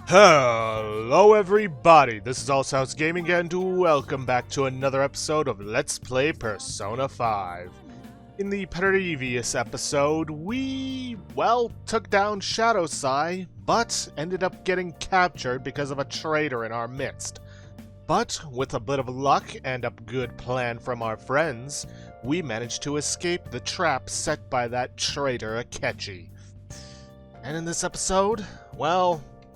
Hello everybody, this is Allshouse Gaming and welcome back to another episode of Let's Play Persona 5. In the previous episode, we, took down Shido, but ended up getting captured because of a traitor in our midst. But, with a bit of luck and a good plan from our friends, we managed to escape the trap set by that traitor Akechi. And in this episode,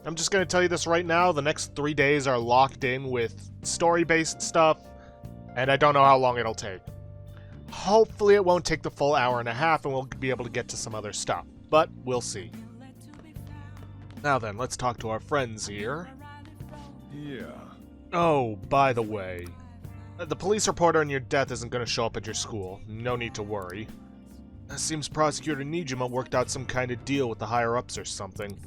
I'm just going to tell you this right now, the next 3 days are locked in with story-based stuff, and I don't know how long it'll take. Hopefully it won't take the full hour and a half and we'll be able to get to some other stuff, but we'll see. Now then, let's talk to our friends here. Yeah. Oh, by the way, the police report on your death isn't going to show up at your school. No need to worry. It seems Prosecutor Nijima worked out some kind of deal with the higher-ups or something.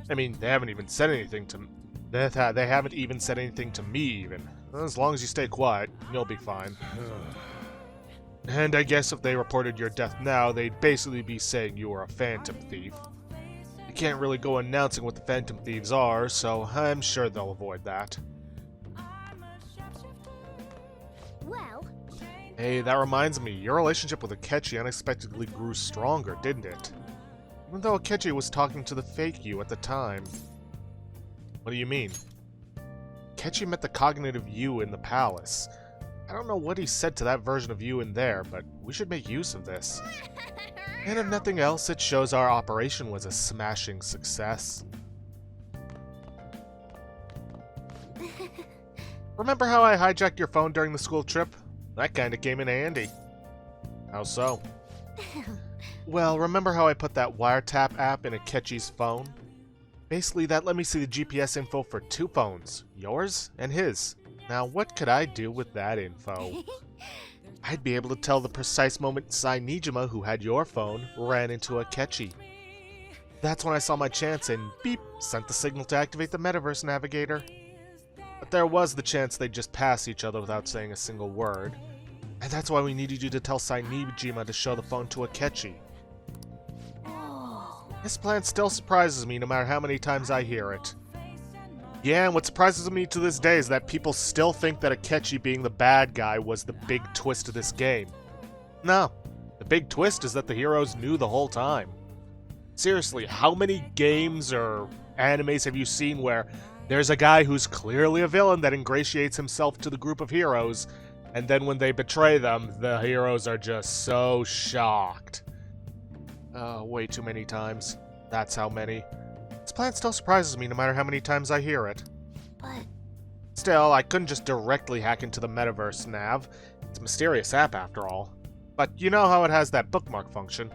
I mean, they haven't even said anything to me. They haven't even said anything to me, even. As long as you stay quiet, you'll be fine. And I guess if they reported your death now, they'd basically be saying you were a phantom thief. You can't really go announcing what the phantom thieves are, so I'm sure they'll avoid that. Well... Hey, that reminds me, your relationship with Akechi unexpectedly grew stronger, didn't it? Even though Akechi was talking to the fake you at the time. What do you mean? Akechi met the cognitive you in the palace. I don't know what he said to that version of you in there, but we should make use of this. And if nothing else, it shows our operation was a smashing success. Remember how I hijacked your phone during the school trip? That kinda came in handy. How so? Well, remember how I put that wiretap app in Akechi's phone? Basically, that let me see the GPS info for 2 phones, yours and his. Now, what could I do with that info? I'd be able to tell the precise moment Sai Nijima, who had your phone, ran into Akechi. That's when I saw my chance and beep, sent the signal to activate the Metaverse Navigator. But there was the chance they'd just pass each other without saying a single word. And that's why we needed you to tell Sai Nijima to show the phone to Akechi. This plan still surprises me no matter how many times I hear it. Yeah, and what surprises me to this day is that people still think that Akechi being the bad guy was the big twist of this game. No, the big twist is that the heroes knew the whole time. Seriously, how many games or animes have you seen where there's a guy who's clearly a villain that ingratiates himself to the group of heroes, and then when they betray them, the heroes are just so shocked? Way too many times. That's how many. This plan still surprises me no matter how many times I hear it. But... Still, I couldn't just directly hack into the Metaverse Nav. It's a mysterious app after all. But you know how it has that bookmark function.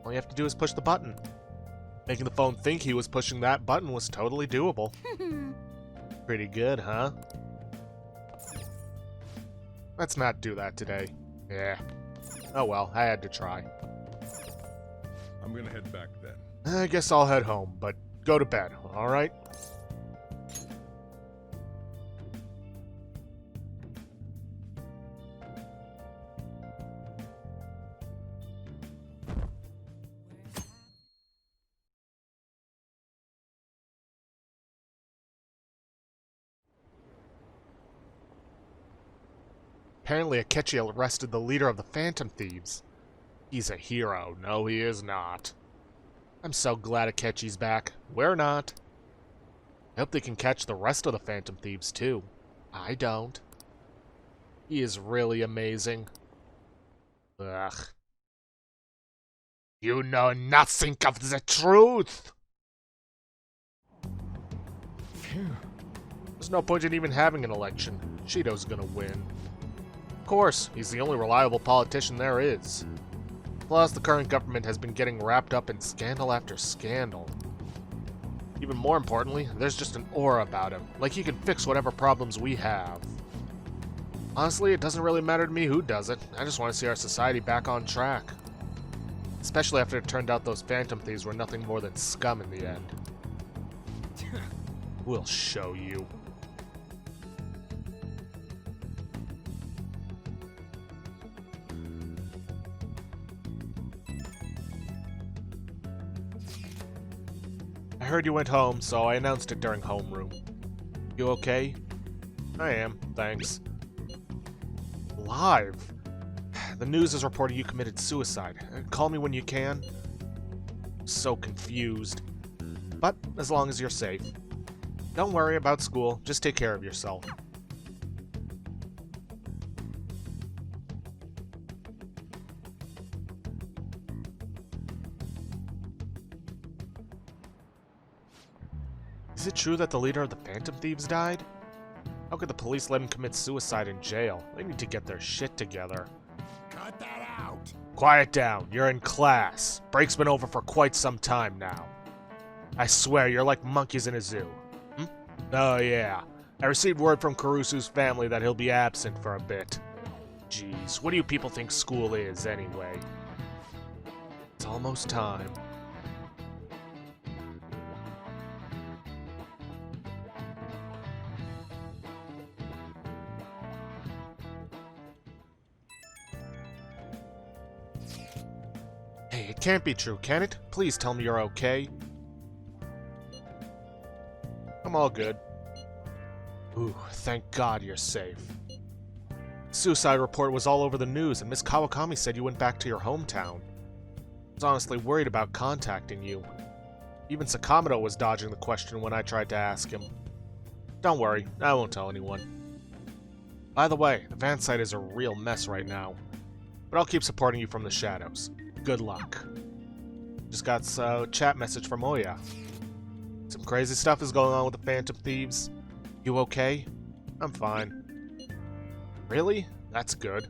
All you have to do is push the button. Making the phone think he was pushing that button was totally doable. Pretty good, huh? Let's not do that today. Yeah. Oh well, I had to try. I'm gonna head back then. I guess I'll head home, but go to bed, alright? Apparently Akechi arrested the leader of the Phantom Thieves. He's a hero. No, he is not. I'm so glad Akechi's back. We're not. I hope they can catch the rest of the Phantom Thieves, too. I don't. He is really amazing. Ugh. You know nothing of the truth! Phew. There's no point in even having an election. Shido's gonna win. Of course, he's the only reliable politician there is. Plus, the current government has been getting wrapped up in scandal after scandal. Even more importantly, there's just an aura about him, like he can fix whatever problems we have. Honestly, it doesn't really matter to me who does it. I just want to see our society back on track. Especially after it turned out those Phantom Thieves were nothing more than scum in the end. We'll show you. heard you went home, so I announced it during homeroom. You okay? I am, thanks. Alive? The news is reporting you committed suicide. Call me when you can. So confused. But as long as you're safe. Don't worry about school, just take care of yourself. Is it true that the leader of the Phantom Thieves died? How could the police let him commit suicide in jail? They need to get their shit together. Cut that out! Quiet down, you're in class. Break's been over for quite some time now. I swear, you're like monkeys in a zoo. Oh yeah, I received word from Karusu's family that he'll be absent for a bit. Jeez, what do you people think school is, anyway? It's almost time. Hey, it can't be true, can it? Please tell me you're okay. I'm all good. Ooh, thank God you're safe. Suicide report was all over the news, and Miss Kawakami said you went back to your hometown. I was honestly worried about contacting you. Even Sakamoto was dodging the question when I tried to ask him. Don't worry, I won't tell anyone. By the way, the van site is a real mess right now, but I'll keep supporting you from the shadows. Good luck. Just got a chat message from Oya. Some crazy stuff is going on with the Phantom Thieves. You okay? I'm fine. Really? That's good.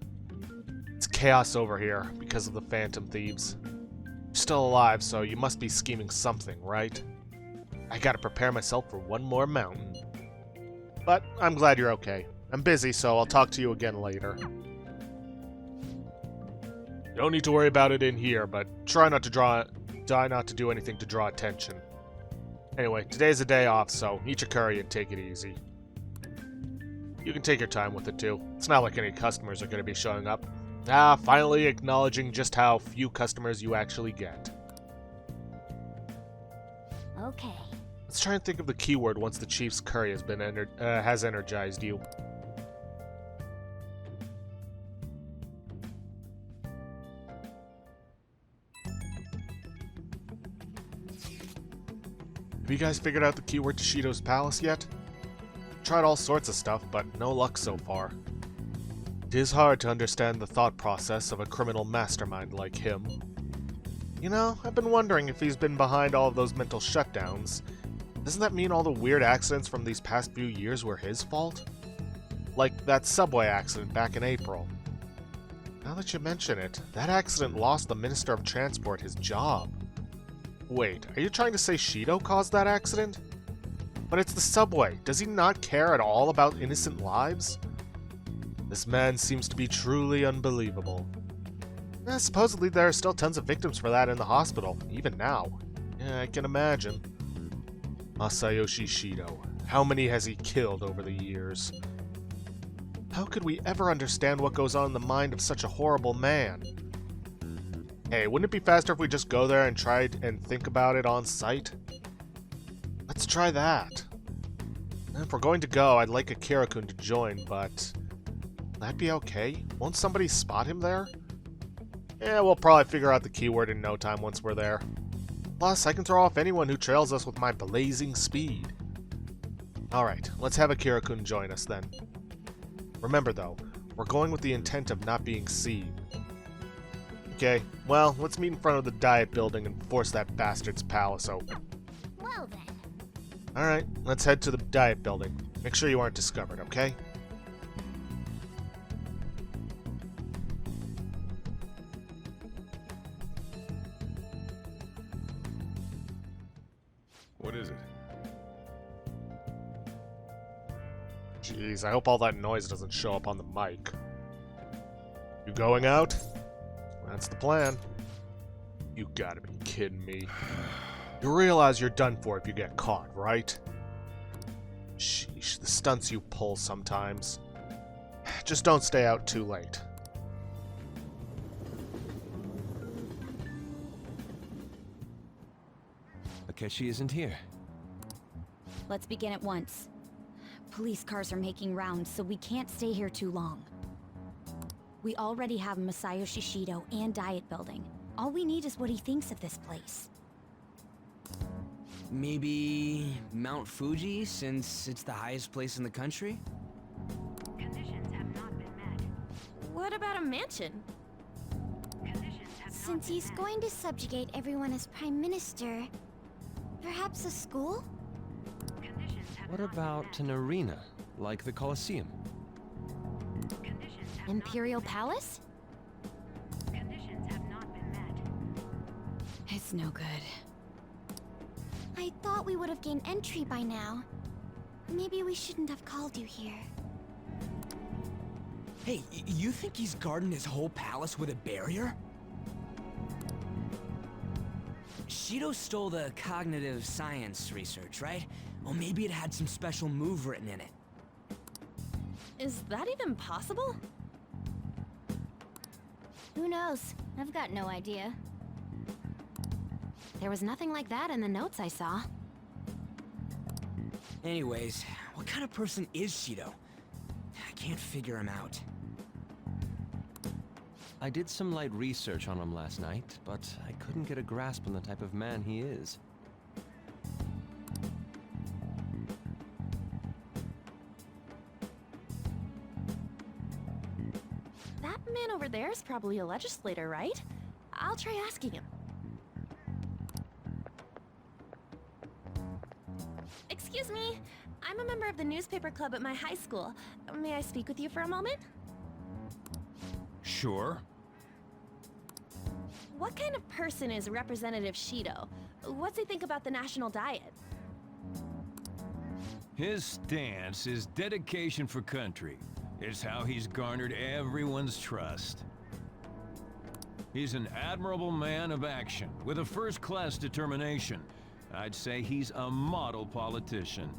It's chaos over here because of the Phantom Thieves. You're still alive, so you must be scheming something, right? I gotta prepare myself for one more mountain. But I'm glad you're okay. I'm busy, so I'll talk to you again later. You don't need to worry about it in here, but try not to do anything to draw attention. Anyway, today's a day off, so eat your curry and take it easy. You can take your time with it too. It's not like any customers are going to be showing up. Finally acknowledging just how few customers you actually get. Okay. Let's try and think of the keyword once the Chief's curry has energized you. Have you guys figured out the keyword to Shido's palace yet? Tried all sorts of stuff, but no luck so far. It is hard to understand the thought process of a criminal mastermind like him. You know, I've been wondering if he's been behind all of those mental shutdowns. Doesn't that mean all the weird accidents from these past few years were his fault? Like that subway accident back in April. Now that you mention it, that accident lost the Minister of Transport his job. Wait, are you trying to say Shido caused that accident? But it's the subway. Does he not care at all about innocent lives? This man seems to be truly unbelievable. Supposedly there are still tons of victims for that in the hospital, even now. Yeah, I can imagine. Masayoshi Shido. How many has he killed over the years? How could we ever understand what goes on in the mind of such a horrible man? Hey, wouldn't it be faster if we just go there and try and think about it on site? Let's try that. If we're going to go, I'd like Akira-kun to join, but... will that be okay? Won't somebody spot him there? Yeah, we'll probably figure out the keyword in no time once we're there. Plus, I can throw off anyone who trails us with my blazing speed. Alright, let's have Akira-kun join us then. Remember though, we're going with the intent of not being seen. Okay, well, let's meet in front of the Diet Building and force that bastard's palace open. Well then. Alright, let's head to the Diet Building. Make sure you aren't discovered, okay? What is it? Jeez, I hope all that noise doesn't show up on the mic. You going out? That's the plan. You gotta be kidding me. You realize you're done for if you get caught, right? Sheesh, the stunts you pull sometimes. Just don't stay out too late. Akechi isn't here. Let's begin at once. Police cars are making rounds, so we can't stay here too long. We already have Masayoshi Shido and Diet Building. All we need is what he thinks of this place. Maybe Mount Fuji, since it's the highest place in the country? Conditions have not been met. What about a mansion? Conditions have Since he's going to subjugate everyone as Prime Minister, perhaps a school? Conditions have What not been about met. an arena, like the Colosseum? Conditions have Imperial not been Palace? met. Conditions have not been met. It's no good. I thought we would have gained entry by now. Maybe we shouldn't have called you here. Hey, you think he's guarding his whole palace with a barrier? Shido stole the cognitive science research, right? Well, maybe it had some special move written in it. Is that even possible? Who knows? I've got no idea. There was nothing like that in the notes I saw. Anyways, what kind of person is Shido? I can't figure him out. I did some light research on him last night, but I couldn't get a grasp on the type of man he is. That man over there is probably a legislator, right? I'll try asking him. Excuse me, I'm a member of the newspaper club at my high school. May I speak with you for a moment? Sure. What kind of person is Representative Shido? What's he think about the national diet? His stance is dedication for country. It's how he's garnered everyone's trust. He's an admirable man of action, with a first-class determination. I'd say he's a model politician.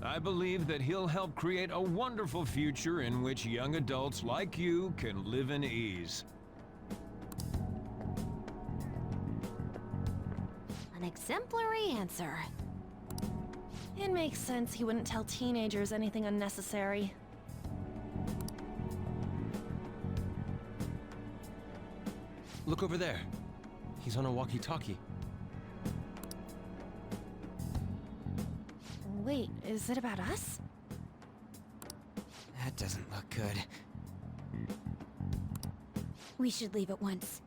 I believe that he'll help create a wonderful future in which young adults like you can live in ease. An exemplary answer. It makes sense he wouldn't tell teenagers anything unnecessary. Look over there. He's on a walkie-talkie. Wait, is it about us? That doesn't look good. We should leave at once.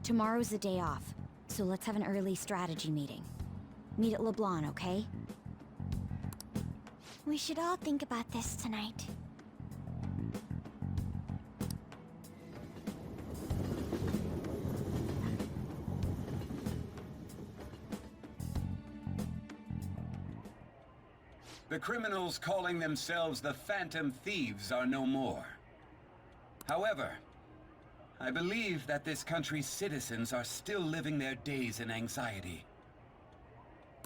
Tomorrow's the day off, so let's have an early strategy meeting. Meet at LeBlanc, okay? We should all think about this tonight. The criminals calling themselves the Phantom Thieves are no more. However, I believe that this country's citizens are still living their days in anxiety.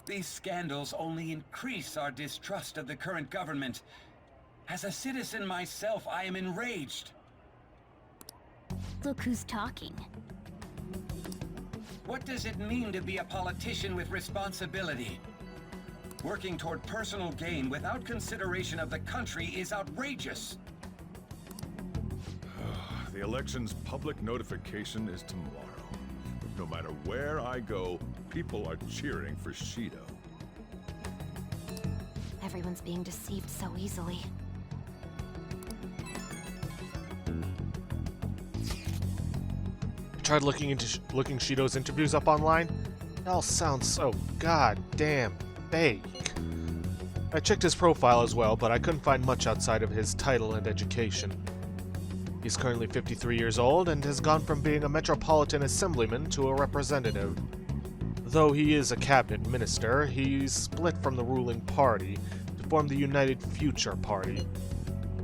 These scandals only increase our distrust of the current government. As a citizen myself, I am enraged. Look who's talking. What does it mean to be a politician with responsibility? Working toward personal gain without consideration of the country is outrageous. The election's public notification is tomorrow. No matter where I go, people are cheering for Shido. Everyone's being deceived so easily. I tried looking Shido's interviews up online. It all sounds so goddamn fake. I checked his profile as well, but I couldn't find much outside of his title and education. He's currently 53 years old and has gone from being a metropolitan assemblyman to a representative. Though he is a cabinet minister, he's split from the ruling party to form the United Future Party.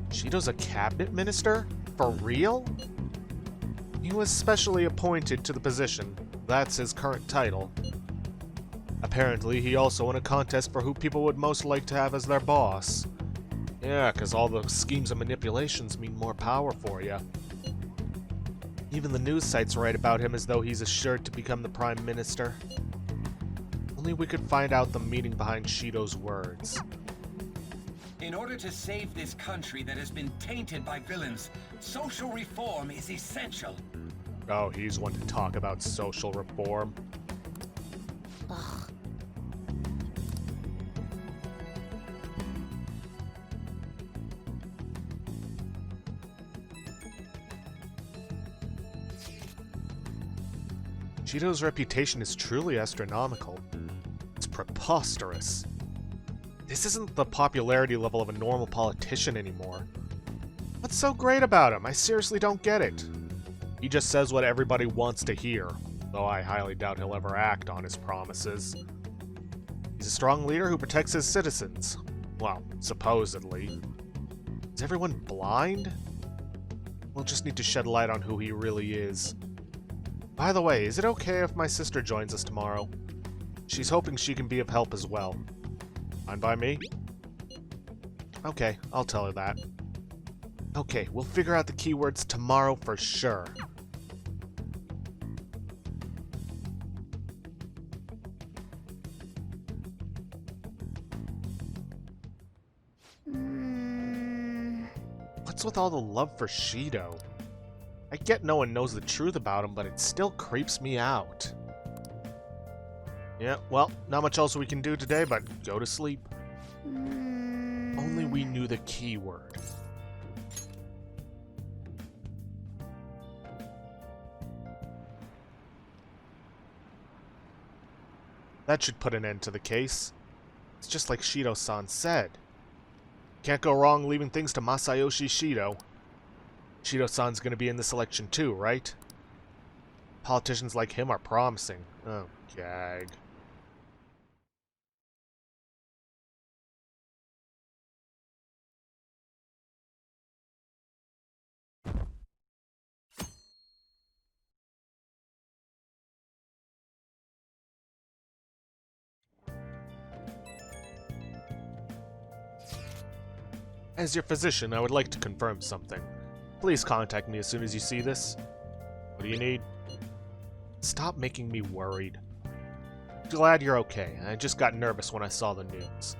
Shido's a cabinet minister? For real? He was specially appointed to the position. That's his current title. Apparently, he also won a contest for who people would most like to have as their boss. Yeah, 'cause all the schemes and manipulations mean more power for you. Even the news sites write about him as though he's assured to become the Prime Minister. Only we could find out the meaning behind Shido's words. In order to save this country that has been tainted by villains, social reform is essential. Oh, he's one to talk about social reform. Ugh. Shido's reputation is truly astronomical. It's preposterous. This isn't the popularity level of a normal politician anymore. What's so great about him? I seriously don't get it. He just says what everybody wants to hear, though I highly doubt he'll ever act on his promises. He's a strong leader who protects his citizens. Well, supposedly. Is everyone blind? We'll just need to shed light on who he really is. By the way, is it okay if my sister joins us tomorrow? She's hoping she can be of help as well. Fine by me? Okay, I'll tell her that. Okay, we'll figure out the keywords tomorrow for sure. What's with all the love for Shido? I get no one knows the truth about him, but it still creeps me out. Yeah, well, not much else we can do today but go to sleep. Only we knew the keyword. That should put an end to the case. It's just like Shido-san said. Can't go wrong leaving things to Masayoshi Shido. Shido-san's gonna be in this election too, right? Politicians like him are promising. Oh, gag. As your physician, I would like to confirm something. Please contact me as soon as you see this. What do you need? Stop making me worried. Glad you're okay. I just got nervous when I saw the news.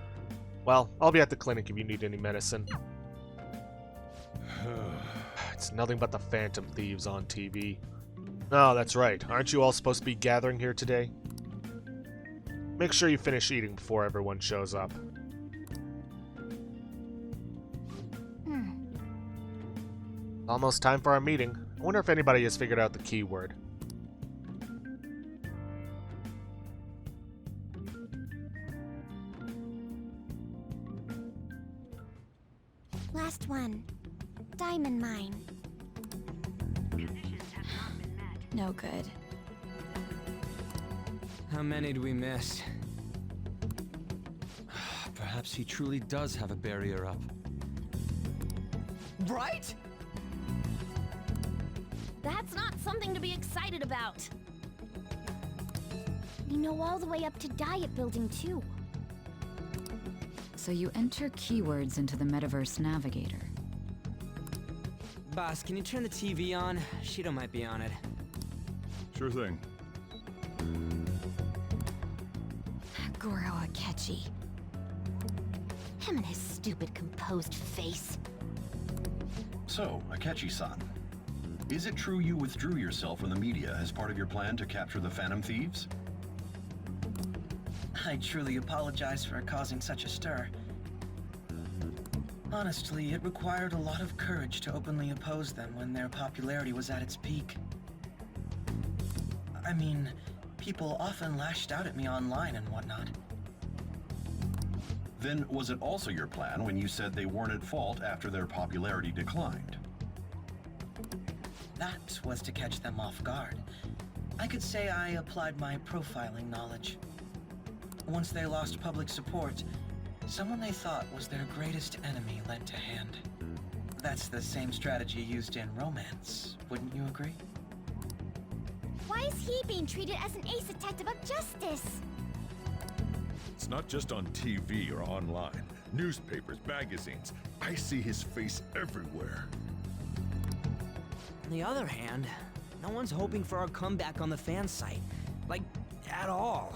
Well, I'll be at the clinic if you need any medicine. It's nothing but the Phantom Thieves on TV. Oh, that's right. Aren't you all supposed to be gathering here today? Make sure you finish eating before everyone shows up. Almost time for our meeting. I wonder if anybody has figured out the keyword. Last one. Diamond mine. Conditions have not been met. No good. How many do we miss? Perhaps he truly does have a barrier up. Right? That's not something to be excited about. We know all the way up to Diet Building, too. So you enter keywords into the Metaverse Navigator. Boss, can you turn the TV on? Shido might be on it. Sure thing. Goro Akechi. Him and his stupid composed face. So, Akechi-san, is it true you withdrew yourself from the media as part of your plan to capture the Phantom Thieves? I truly apologize for causing such a stir. Honestly, it required a lot of courage to openly oppose them when their popularity was at its peak. I mean, people often lashed out at me online and whatnot. Then was it also your plan when you said they weren't at fault after their popularity declined? That was to catch them off guard. I could say I applied my profiling knowledge. Once they lost public support, someone they thought was their greatest enemy lent a hand. That's the same strategy used in romance, wouldn't you agree? Why is he being treated as an ace detective of justice? It's not just on TV or online. Newspapers, magazines. I see his face everywhere. On the other hand, no one's hoping for our comeback on the fan site. Like, at all.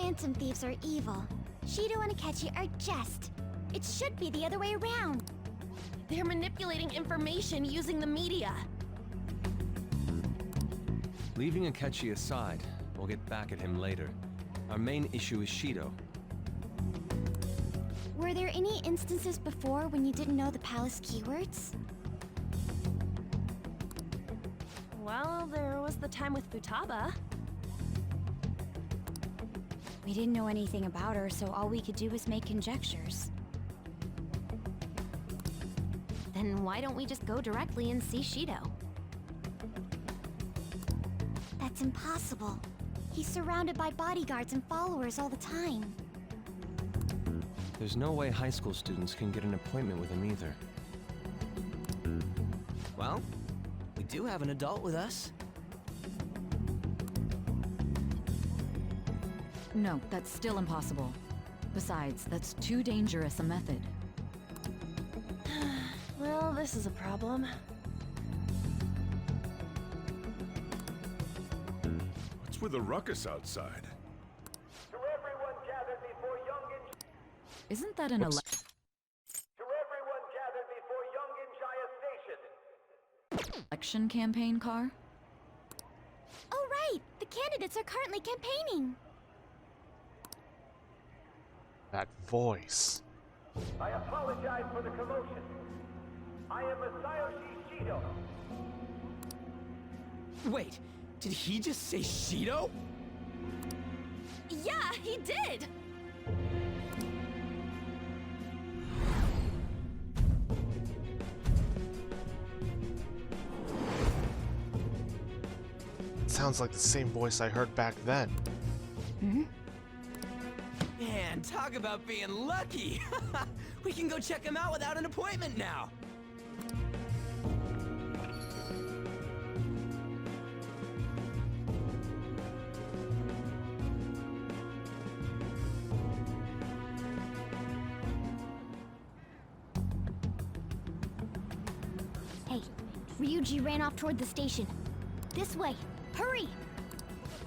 Phantom Thieves are evil. Shido and Akechi are just. It should be the other way around. They're manipulating information using the media. Leaving Akechi aside, we'll get back at him later. Our main issue is Shido. Were there any instances before when you didn't know the palace keywords? Well, there was the time with Futaba. We didn't know anything about her, so all we could do was make conjectures. Then why don't we just go directly and see Shido? That's impossible. He's surrounded by bodyguards and followers all the time. There's no way high school students can get an appointment with him either. Well, we do have an adult with us. No, that's still impossible. Besides, that's too dangerous a method. Well, this is a problem. What's with the ruckus outside? To everyone gathered before Young and... Isn't that an To everyone gathered before Young and Jaya Station. election campaign car? Oh right! The candidates are currently campaigning! That voice. I apologize for the commotion. I am Masayoshi Shido. Wait, did he just say Shido? Yeah, he did! Sounds like the same voice I heard back then. Man, talk about being lucky! We can go check him out without an appointment now! Hey, Ryuji ran off toward the station. This way! Hurry!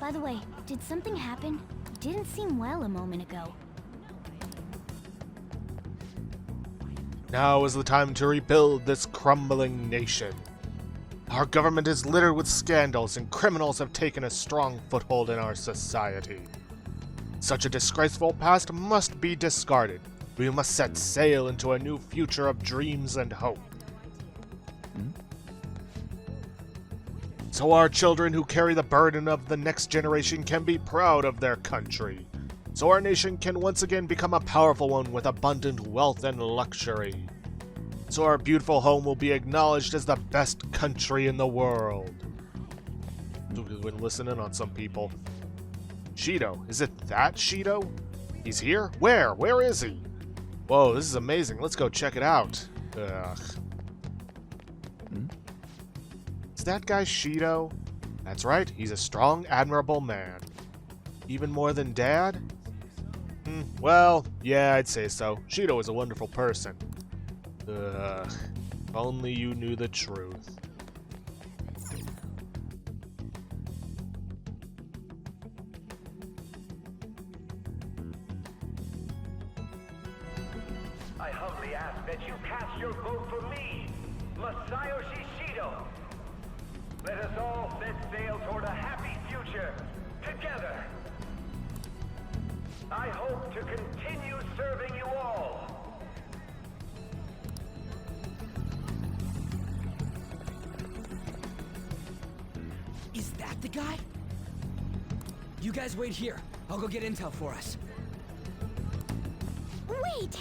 By the way, did something happen? Didn't seem well a moment ago. Now is the time to rebuild this crumbling nation. Our government is littered with scandals and criminals have taken a strong foothold in our society. Such a disgraceful past must be discarded. We must set sail into a new future of dreams and hope. So our children who carry the burden of the next generation can be proud of their country. So our nation can once again become a powerful one with abundant wealth and luxury. So our beautiful home will be acknowledged as the best country in the world. We've been listening on some people. Shido, is it that Shido? He's here? Where? Where is he? Whoa, this is amazing. Let's go check it out. Ugh. Is that guy Shido? That's right, he's a strong, admirable man. Even more than Dad? Well, yeah, I'd say so. Shido is a wonderful person. Ugh. If only you knew the truth. I humbly ask that you cast your vote for me, Masayoshi Shido. Let us all set sail toward a happy future, together. I hope to continue serving you all. Is that the guy? You guys wait here. I'll go get intel for us. Wait!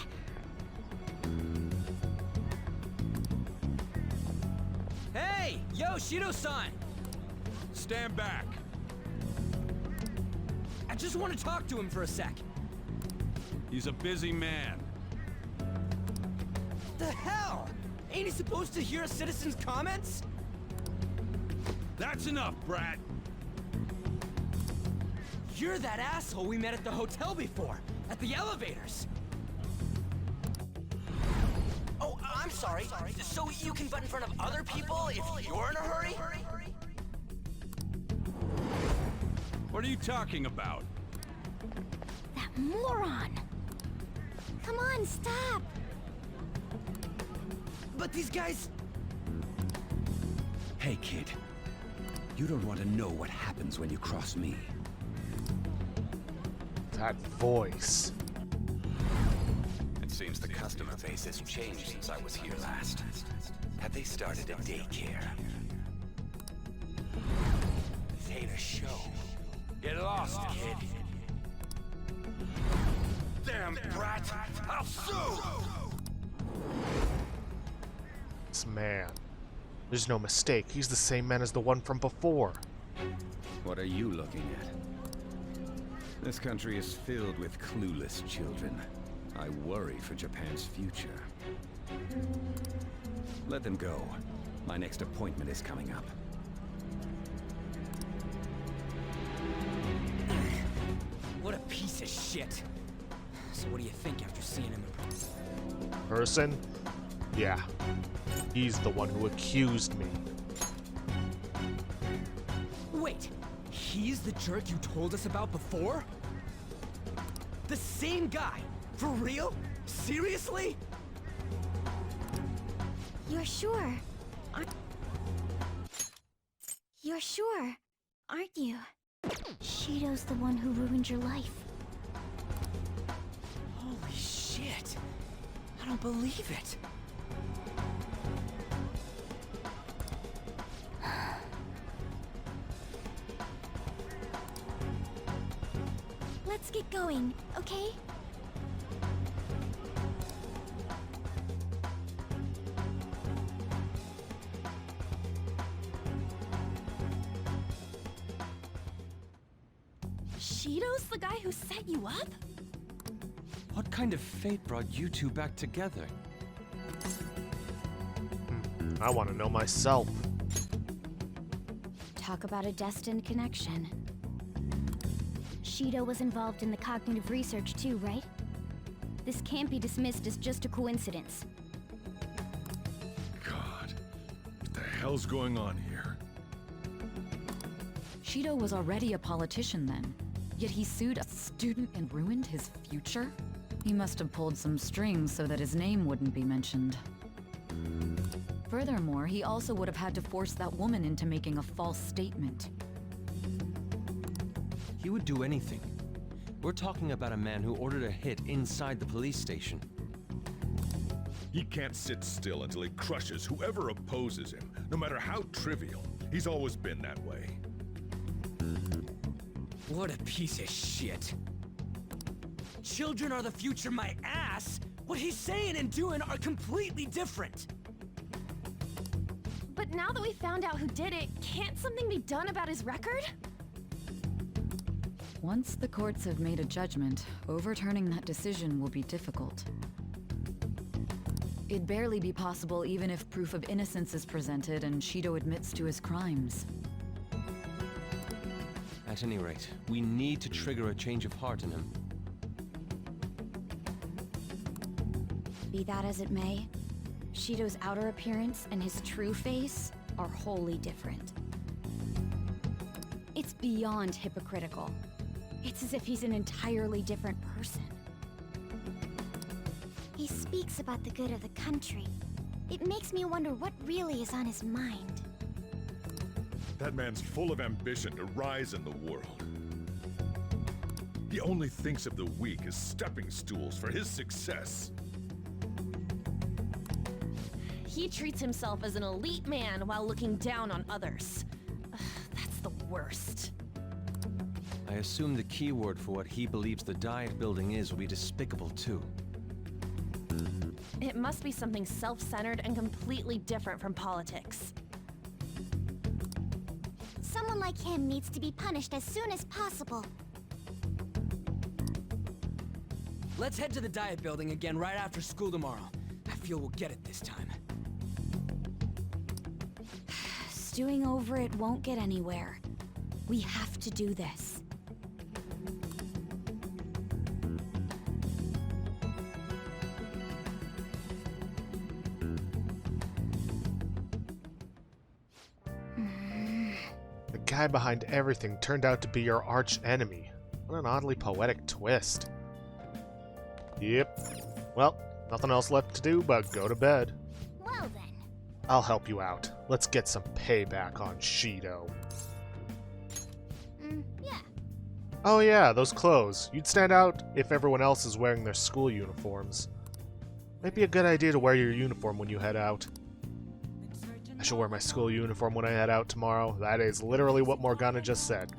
Hey! Yo, Shido-san! Stand back. I just want to talk to him for a sec. He's a busy man. The hell? Ain't he supposed to hear a citizen's comments? That's enough, brat. You're that asshole we met at the hotel before, at the elevators. Oh, I'm sorry. So you can butt in front of other people if you're in a hurry? What are you talking about? Moron! Come on, stop! But these guys... Hey, kid. You don't want to know what happens when you cross me. That voice. It seems the customer base has changed since I was here last. Have they started a daycare? This ain't a show. Get lost, kid. Damn brat! I'll sue! This man. There's no mistake. He's the same man as the one from before. What are you looking at? This country is filled with clueless children. I worry for Japan's future. Let them go. My next appointment is coming up. What a piece of shit. So what do you think after seeing him in Person? Yeah. He's the one who accused me. Wait, he's the jerk you told us about before? The same guy? For real? Seriously? You're sure? You're sure, aren't you? Shido's the one who ruined your life. Holy shit. I don't believe it. Let's get going, okay? Shido's the guy who set you up? What kind of fate brought you two back together? I want to know myself. Talk about a destined connection. Shido was involved in the cognitive research too, right? This can't be dismissed as just a coincidence. God, what the hell's going on here? Shido was already a politician then, yet he sued a student and ruined his future? He must have pulled some strings so that his name wouldn't be mentioned. Furthermore, he also would have had to force that woman into making a false statement. He would do anything. We're talking about a man who ordered a hit inside the police station. He can't sit still until he crushes whoever opposes him, no matter how trivial. He's always been that way. What a piece of shit. Children are the future, my ass! What he's saying and doing are completely different. But now that we found out who did it, can't something be done about his record? Once the courts have made a judgment, overturning that decision will be difficult. It'd barely be possible even if proof of innocence is presented and Shido admits to his crimes. At any rate, we need to trigger a change of heart in him. Be that as it may, Shido's outer appearance and his true face are wholly different. It's beyond hypocritical. It's as if he's an entirely different person. He speaks about the good of the country. It makes me wonder what really is on his mind. That man's full of ambition to rise in the world. He only thinks of the weak as stepping stools for his success. He treats himself as an elite man while looking down on others. Ugh, that's the worst. I assume the keyword for what he believes the diet building is will be despicable too. It must be something self-centered and completely different from politics. Someone like him needs to be punished as soon as possible. Let's head to the diet building again right after school tomorrow. I feel we'll get it this time. Stewing over it won't get anywhere. We have to do this. The guy behind everything turned out to be your arch enemy. What an oddly poetic twist. Yep. Well, nothing else left to do but go to bed. Well then. I'll help you out. Let's get some payback on Shido. Yeah. Oh yeah, those clothes. You'd stand out if everyone else is wearing their school uniforms. Might be a good idea to wear your uniform when you head out. I should wear my school uniform when I head out tomorrow. That is literally what Morgana just said.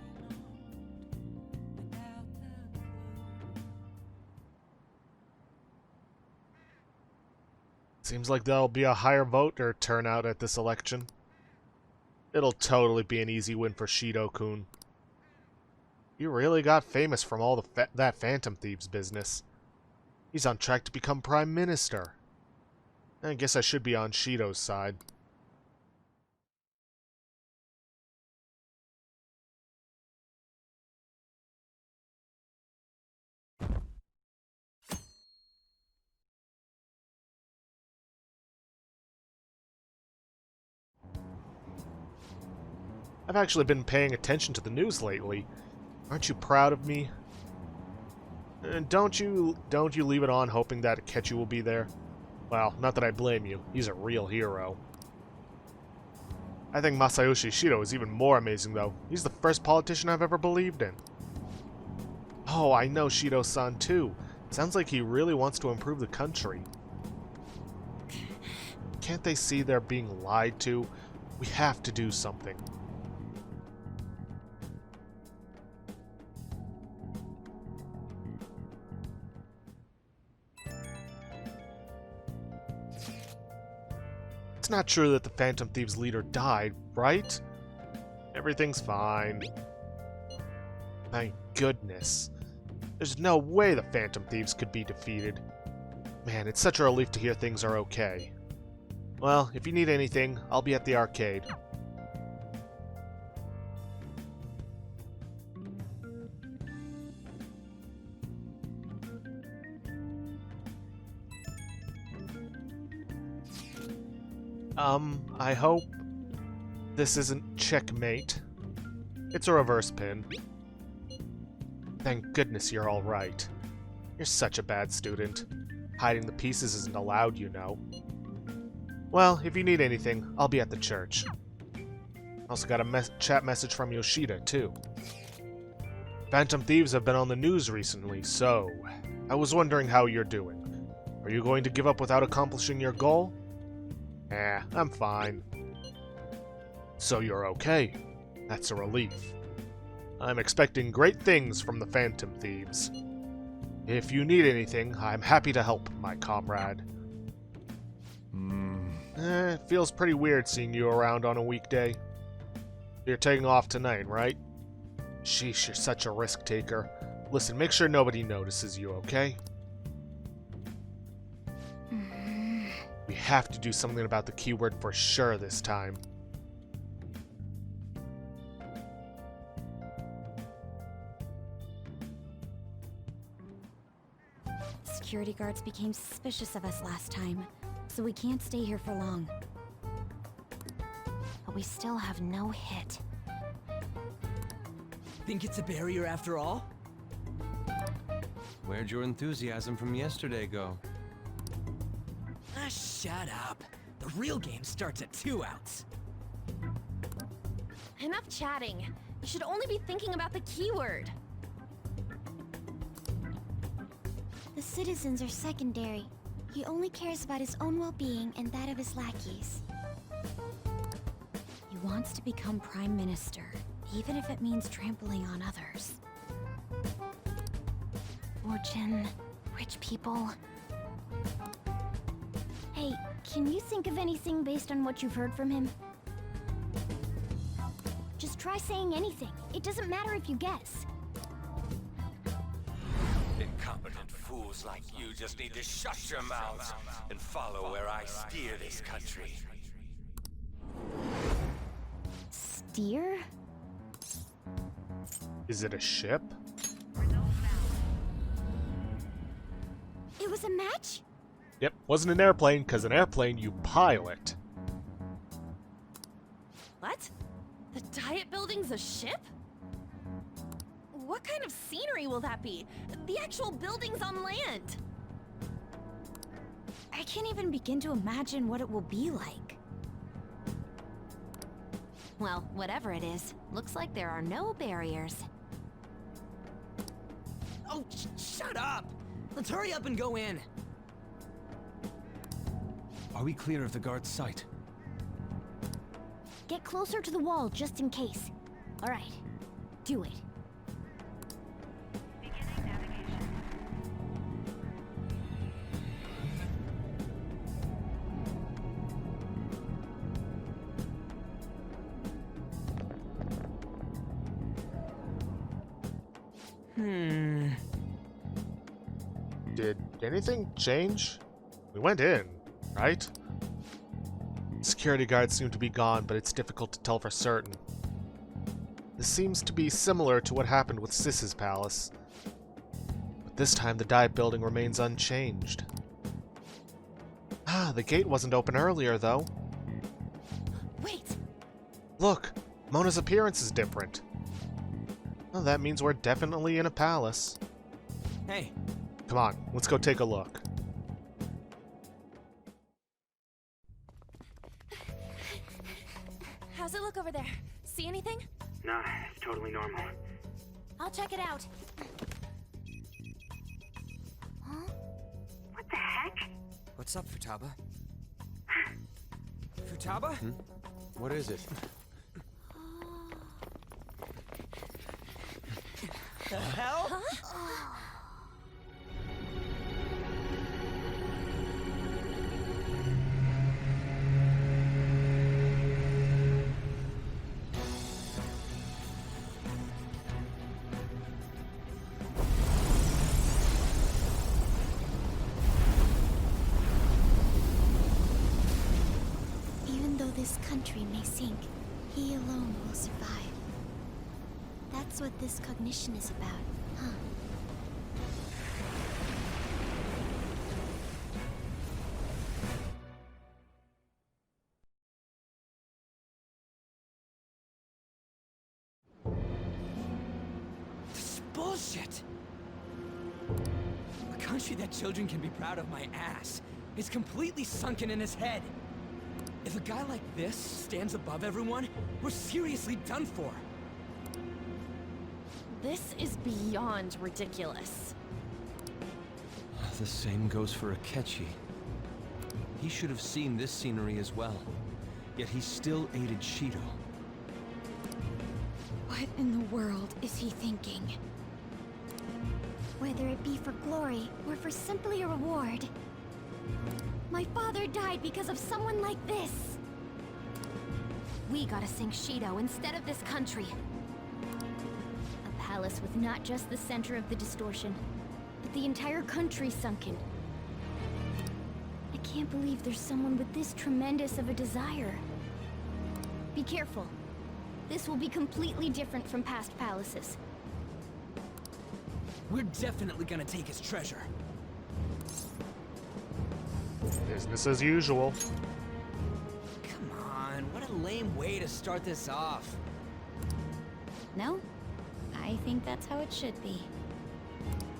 Seems like there'll be a higher vote or turnout at this election. It'll totally be an easy win for Shido-kun. He really got famous from all that Phantom Thieves business. He's on track to become Prime Minister. I guess I should be on Shido's side. I've actually been paying attention to the news lately. Aren't you proud of me? And don't you leave it on hoping that Akechi will be there? Well, not that I blame you. He's a real hero. I think Masayoshi Shido is even more amazing, though. He's the first politician I've ever believed in. Oh, I know Shido-san, too. Sounds like he really wants to improve the country. Can't they see they're being lied to? We have to do something. It's not true that the Phantom Thieves leader died, right? Everything's fine. Thank goodness. There's no way the Phantom Thieves could be defeated. Man, it's such a relief to hear things are okay. Well, if you need anything, I'll be at the arcade. I hope this isn't checkmate. It's a reverse pin. Thank goodness you're all right. You're such a bad student. Hiding the pieces isn't allowed, you know. Well, if you need anything, I'll be at the church. Also got a chat message from Yoshida, too. Phantom Thieves have been on the news recently, so I was wondering how you're doing. Are you going to give up without accomplishing your goal? I'm fine. So you're okay. That's a relief. I'm expecting great things from the Phantom Thieves. If you need anything, I'm happy to help, my comrade. It feels pretty weird seeing you around on a weekday. You're taking off tonight, right? Sheesh, you're such a risk taker. Listen, make sure nobody notices you, okay? We have to do something about the keyword for sure this time. Security guards became suspicious of us last time, so we can't stay here for long. But we still have no hit. Think it's a barrier after all? Where'd your enthusiasm from yesterday go? Ah, shut up. The real game starts at 2 outs. Enough chatting. You should only be thinking about the keyword. The citizens are secondary. He only cares about his own well-being and that of his lackeys. He wants to become Prime Minister, even if it means trampling on others. Fortune, rich people. Hey, can you think of anything based on what you've heard from him? Just try saying anything. It doesn't matter if you guess. Incompetent fools like you just need to shut your mouths and follow where I steer this country. Steer? Is it a ship? It was a match? Yep, wasn't an airplane, because an airplane you pilot. What? The Diet Building's a ship? What kind of scenery will that be? The actual building's on land. I can't even begin to imagine what it will be like. Well, whatever it is, looks like there are no barriers. Oh, shut up! Let's hurry up and go in. Are we clear of the guard's sight? Get closer to the wall just in case. All right, do it. Did anything change? We went in, right? Security guards seem to be gone, but it's difficult to tell for certain. This seems to be similar to what happened with Sis's palace. But this time the dive building remains unchanged. Ah, the gate wasn't open earlier, though. Wait! Look, Mona's appearance is different. Well, that means we're definitely in a palace. Hey. Come on, let's go take a look. How's it look over there? See anything? Nah, it's totally normal. I'll check it out. Huh? What the heck? What's up, Futaba? Futaba? What is it? The hell? Huh? Even though this country may sink, he alone will survive. That's what this cognition is about, huh? This is bullshit! A country that children can be proud of my ass is completely sunken in his head. If a guy like this stands above everyone, we're seriously done for. This is beyond ridiculous. The same goes for Akechi. He should have seen this scenery as well. Yet he still aided Shido. What in the world is he thinking? Whether it be for glory or for simply a reward. My father died because of someone like this. We gotta sink Shido instead of this country. A palace with not just the center of the distortion, but the entire country sunken. I can't believe there's someone with this tremendous of a desire. Be careful. This will be completely different from past palaces. We're definitely gonna take his treasure. Business as usual. Come on, what a lame way to start this off. No? I think that's how it should be.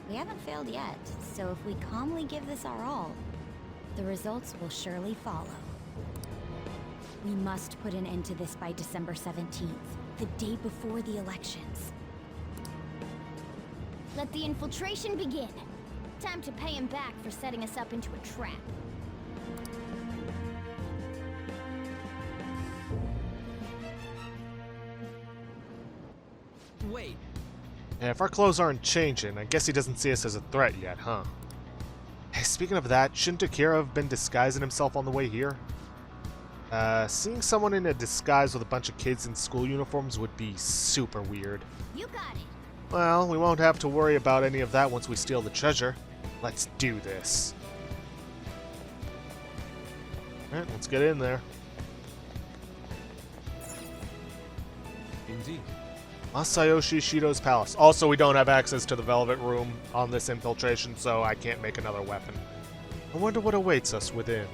We haven't failed yet, so if we calmly give this our all, the results will surely follow. We must put an end to this by December 17th, the day before the elections. Let the infiltration begin. Time to pay him back for setting us up into a trap. Wait. Yeah, if our clothes aren't changing, I guess he doesn't see us as a threat yet, huh? Hey, speaking of that, shouldn't Akira have been disguising himself on the way here? Seeing someone in a disguise with a bunch of kids in school uniforms would be super weird. You got it. Well, we won't have to worry about any of that once we steal the treasure. Let's do this. Alright, let's get in there. Indeed. Masayoshi Shido's palace. Also, we don't have access to the Velvet Room on this infiltration, so I can't make another weapon. I wonder what awaits us within.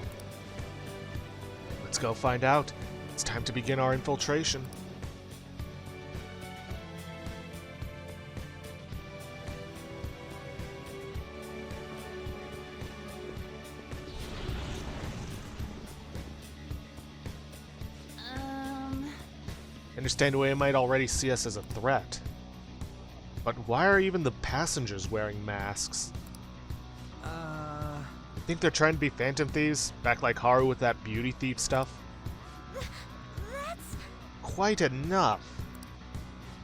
Let's go find out. It's time to begin our infiltration. understand why they might already see us as a threat. But why are even the passengers wearing masks? Think they're trying to be phantom thieves? Back like Haru with that beauty thief stuff? That's... Quite enough.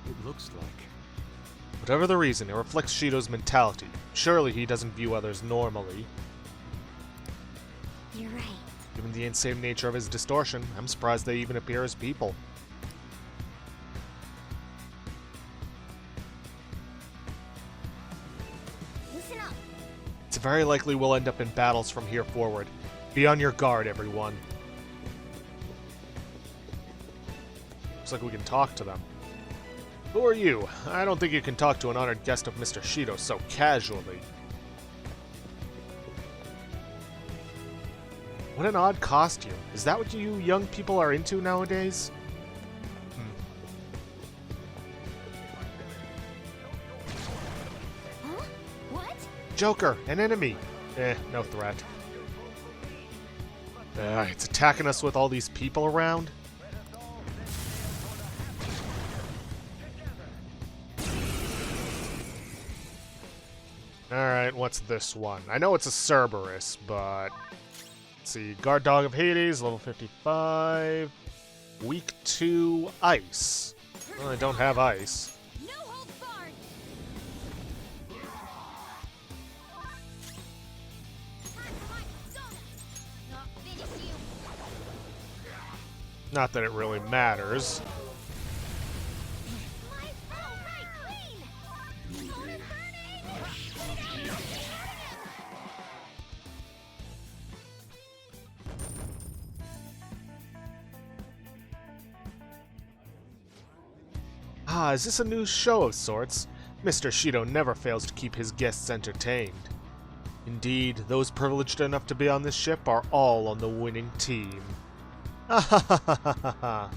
It looks like. Whatever the reason, it reflects Shido's mentality. Surely he doesn't view others normally. You're right. Given the insane nature of his distortion, I'm surprised they even appear as people. Listen up. It's very likely we'll end up in battles from here forward. Be on your guard, everyone. Looks like we can talk to them. Who are you? I don't think you can talk to an honored guest of Mr. Shido so casually. What an odd costume. Is that what you young people are into nowadays? Huh? What? Joker, an enemy. No threat. It's attacking us with all these people around. Alright, what's this one? I know it's a Cerberus, but... Let's see. Guard Dog of Hades, level 55. Weak 2, Ice. Well, I don't have Ice. No holds barred. Not finish you. Not that it really matters. Ah, is this a new show of sorts? Mr. Shido never fails to keep his guests entertained. Indeed, those privileged enough to be on this ship are all on the winning team. Ha ha ha ha ha ha.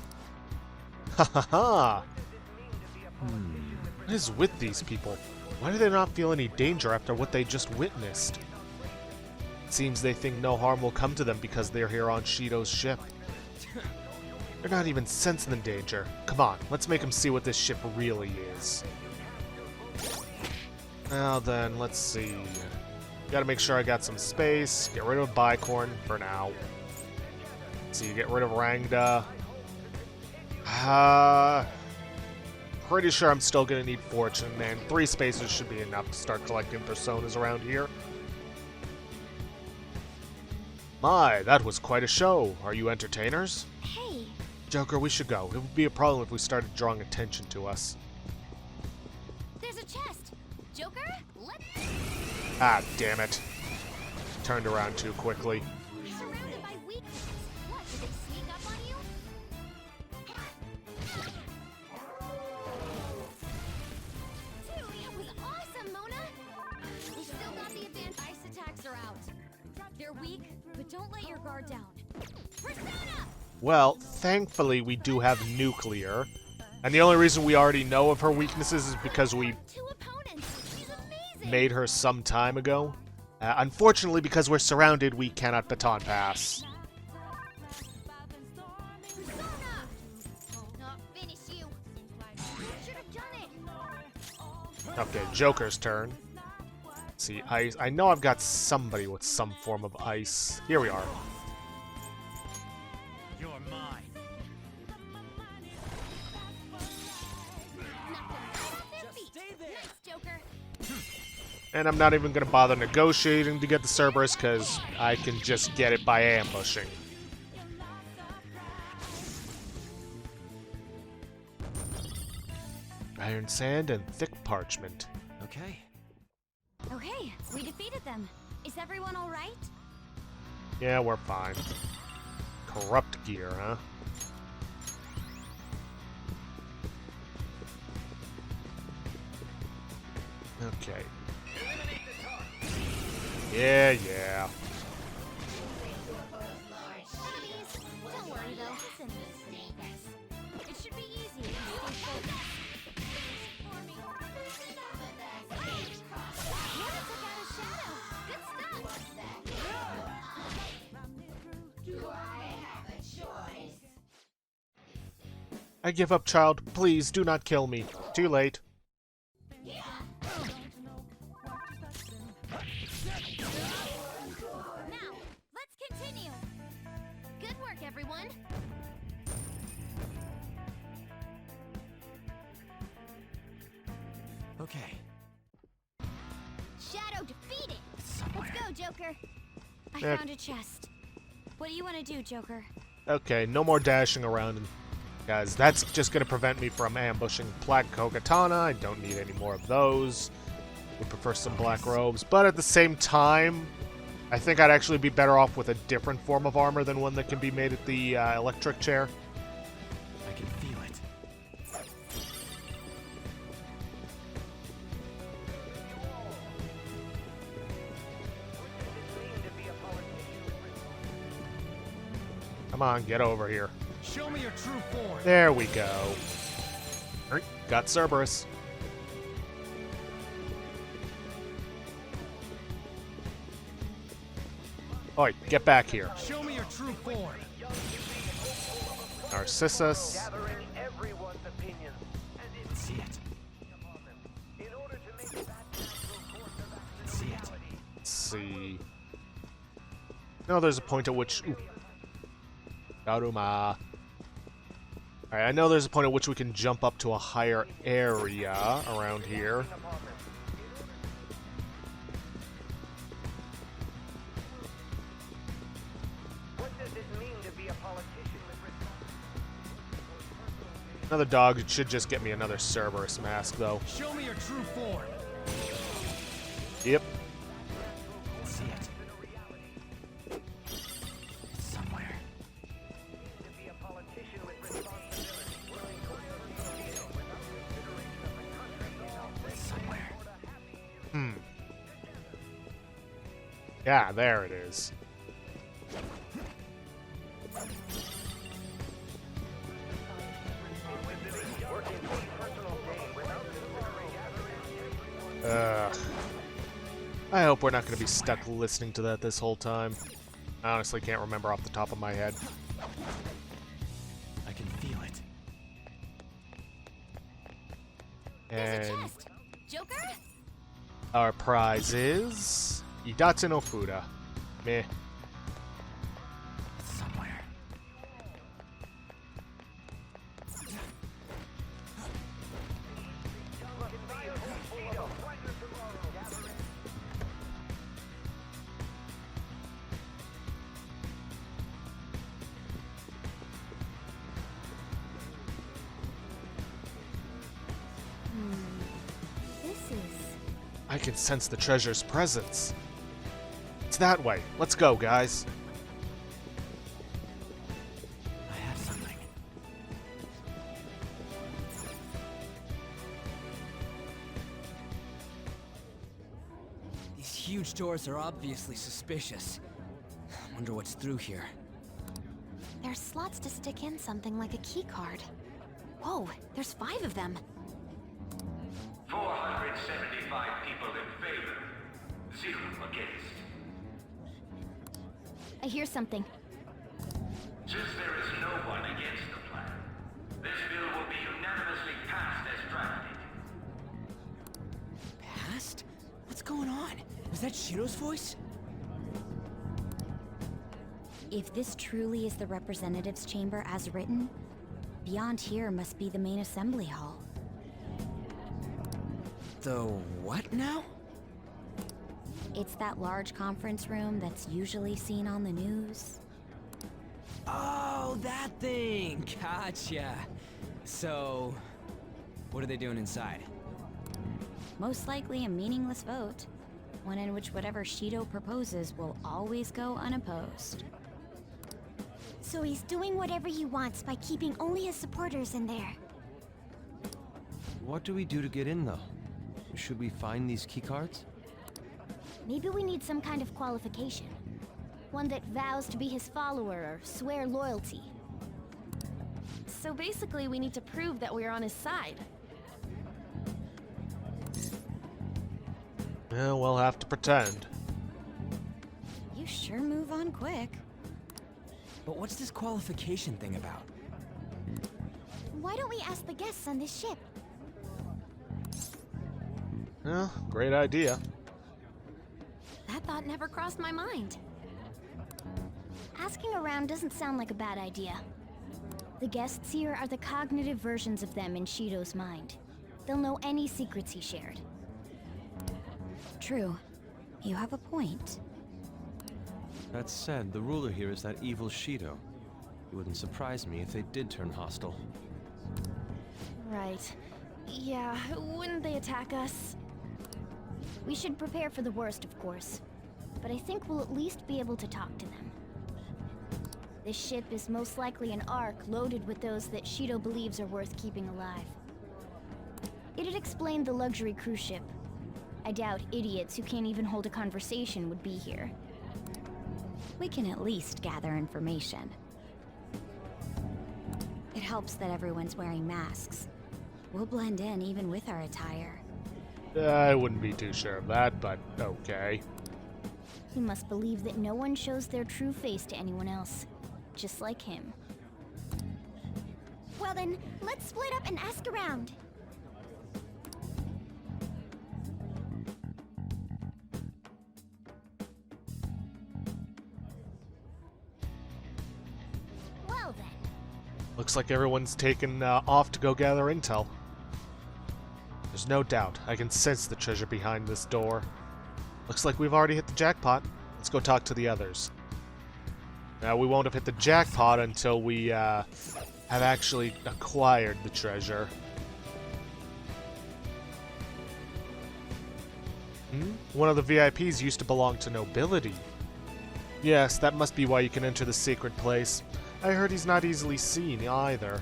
Ha ha ha. What is with these people? Why do they not feel any danger after what they just witnessed? It seems they think no harm will come to them because they're here on Shido's ship. They're not even sensing the danger. Come on, let's make them see what this ship really is. Now then, let's see. Gotta make sure I got some space. Get rid of Bicorn for now. Let's see, get rid of Rangda. Pretty sure I'm still gonna need Fortune, man. 3 spaces should be enough to start collecting personas around here. My, that was quite a show. Are you entertainers? Hey. Joker, we should go. It would be a problem if we started drawing attention to us. There's a chest. Joker, let's... Ah, damn it. Turned around too quickly. We're surrounded by weak... What, did they sneak up on you? Dude, that was awesome, Mona! We still got the advanced ice attacks are out. They're weak, but don't let your guard down. Persona! Well, thankfully we do have Nuclear. And the only reason we already know of her weaknesses is because we made her some time ago. Unfortunately, because we're surrounded, we cannot baton pass. Persona! Not finish you. Should have done it. Okay, Joker's turn. Let's see, ice. I know I've got somebody with some form of ice. Here we are. You're mine. Just stay there. Nice, Joker. And I'm not even going to bother negotiating to get the Cerberus, because I can just get it by ambushing. Iron sand and thick parchment. Okay. Okay, we defeated them. Is everyone all right? Yeah, we're fine. Corrupt gear, huh? Okay. Yeah. Don't worry though, it's in this. It should be easy if you stay focused. Mona took out a shadow. Good stuff. Do I have a choice? I give up, child. Please do not kill me. Too late. Now, let's continue. Good work, everyone. Okay. Shadow defeated. Let's go, Joker. I Yeah. found a chest. What do you want to do, Joker? Okay, no more dashing around, guys. That's just going to prevent me from ambushing Black Kogatana. I don't need any more of those. Would prefer some black robes. But at the same time, I think I'd actually be better off with a different form of armor than one that can be made at the electric chair. I can feel it. Come on, get over here. Show me your true form. There we go. Alright, got Cerberus. Oi, get back here. Show me your true form. Narcissus. Gathering everyone's opinions. And See it. in order to make that natural course of action See it. Let's see. No, there's a point at which... Ooh. Daruma. Alright, I know there's a point at which we can jump up to a higher area around here. what does it mean to be a politician with Another dog should just get me another Cerberus mask, though. Show me your true form. Yep. See it. It's somewhere. to be a politician with responsibility, willing to work without consideration of the country in all It's somewhere. Hmm. Yeah, there it is. I hope we're not going to be stuck listening to that this whole time. I honestly can't remember off the top of my head. I can feel it. There's a And chest. Joker? our prize is... Idatsu no Fuda. Meh. It's somewhere. This is... I can sense the treasure's presence. It's that way. Let's go, guys. I have something. These huge doors are obviously suspicious. Wonder what's through here. There's slots to stick in something like a key card. Whoa, there's 5 of them. 475 people in favor, 0 against. I hear something. Since there is no one against the plan, this bill will be unanimously passed as drafted. Past? What's going on? Is that Shido's voice? If this truly is the representatives' chamber as written, beyond here must be the main assembly hall. The what now? It's that large conference room that's usually seen on the news. Oh, that thing! Gotcha. So, what are they doing inside? Most likely a meaningless vote, one in which whatever Shido proposes will always go unopposed. So he's doing whatever he wants by keeping only his supporters in there. What do we do to get in, though? Should we find these keycards? Maybe we need some kind of qualification. One that vows to be his follower or swear loyalty. So basically, we need to prove that we're on his side. Well, we'll have to pretend. You sure move on quick. But what's this qualification thing about? Why don't we ask the guests on this ship? Well, great idea. That thought never crossed my mind. Asking around doesn't sound like a bad idea. The guests here are the cognitive versions of them in Shido's mind. They'll know any secrets he shared. True. You have a point. That said, the ruler here is that evil Shido. It wouldn't surprise me if they did turn hostile. Right. Yeah, wouldn't they attack us? We should prepare for the worst, of course. But I think we'll at least be able to talk to them. This ship is most likely an Ark loaded with those that Shido believes are worth keeping alive. It'd explain the luxury cruise ship. I doubt idiots who can't even hold a conversation would be here. We can at least gather information. It helps that everyone's wearing masks. We'll blend in even with our attire. I wouldn't be too sure of that, but okay. He must believe that no one shows their true face to anyone else. Just like him. Well then, let's split up and ask around. Well then. Looks like everyone's taken off to go gather intel. There's no doubt. I can sense the treasure behind this door. Looks like we've already hit the jackpot. Let's go talk to the others. Now, we won't have hit the jackpot until we have actually acquired the treasure. One of the VIPs used to belong to nobility. Yes, that must be why you can enter the secret place. I heard he's not easily seen either.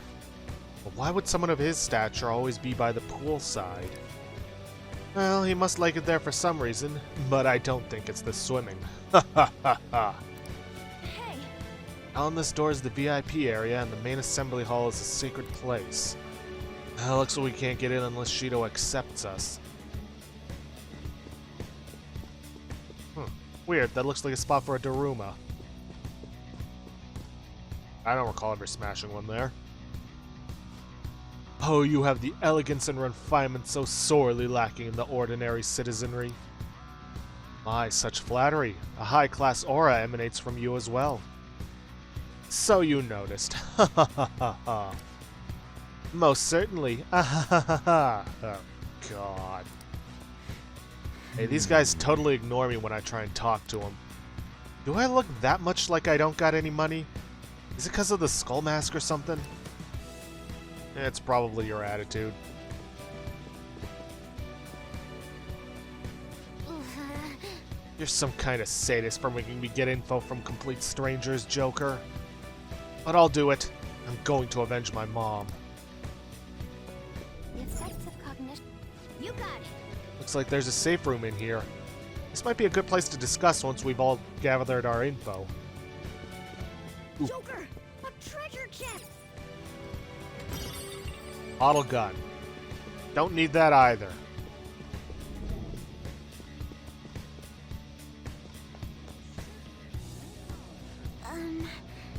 But why would someone of his stature always be by the poolside? Well, he must like it there for some reason, but I don't think it's the swimming. Ha ha ha ha. Hey. On this door is the VIP area, and the main assembly hall is a secret place. Looks like we can't get in unless Shido accepts us. Weird, that looks like a spot for a Daruma. I don't recall ever smashing one there. Oh, you have the elegance and refinement so sorely lacking in the ordinary citizenry. My, such flattery. A high-class aura emanates from you as well. So you noticed. Ha ha ha ha ha. Most certainly. Ah ha ha ha ha. Oh, God. Hey, these guys totally ignore me when I try and talk to them. Do I look that much like I don't got any money? Is it because of the skull mask or something? It's probably your attitude. You're some kind of sadist for making me get info from complete strangers, Joker. But I'll do it. I'm going to avenge my mom. The effects of cognition. You got it. Looks like there's a safe room in here. This might be a good place to discuss once we've all gathered our info. Ooh. Joker! A treasure chest! Bottle gun. Don't need that either.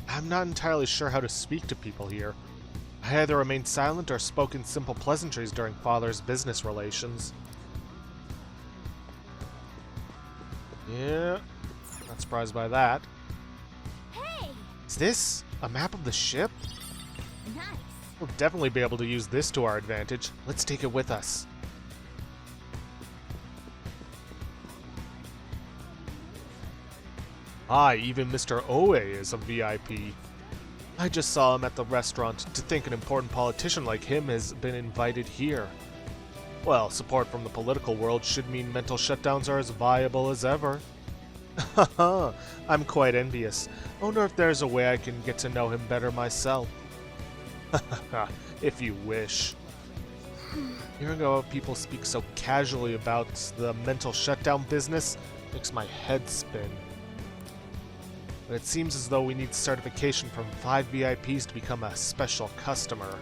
I'm not entirely sure how to speak to people here. I either remained silent or spoke in simple pleasantries during Father's business relations. Yeah, not surprised by that. Hey! Is this a map of the ship? Nice. We'll definitely be able to use this to our advantage. Let's take it with us. Even Mr. Oe is a VIP. I just saw him at the restaurant. To think an important politician like him has been invited here. Well, support from the political world should mean mental shutdowns are as viable as ever. Haha, I'm quite envious. I wonder if there's a way I can get to know him better myself. If you wish. Hearing how people speak so casually about the mental shutdown business makes my head spin. But it seems as though we need certification from 5 VIPs to become a special customer.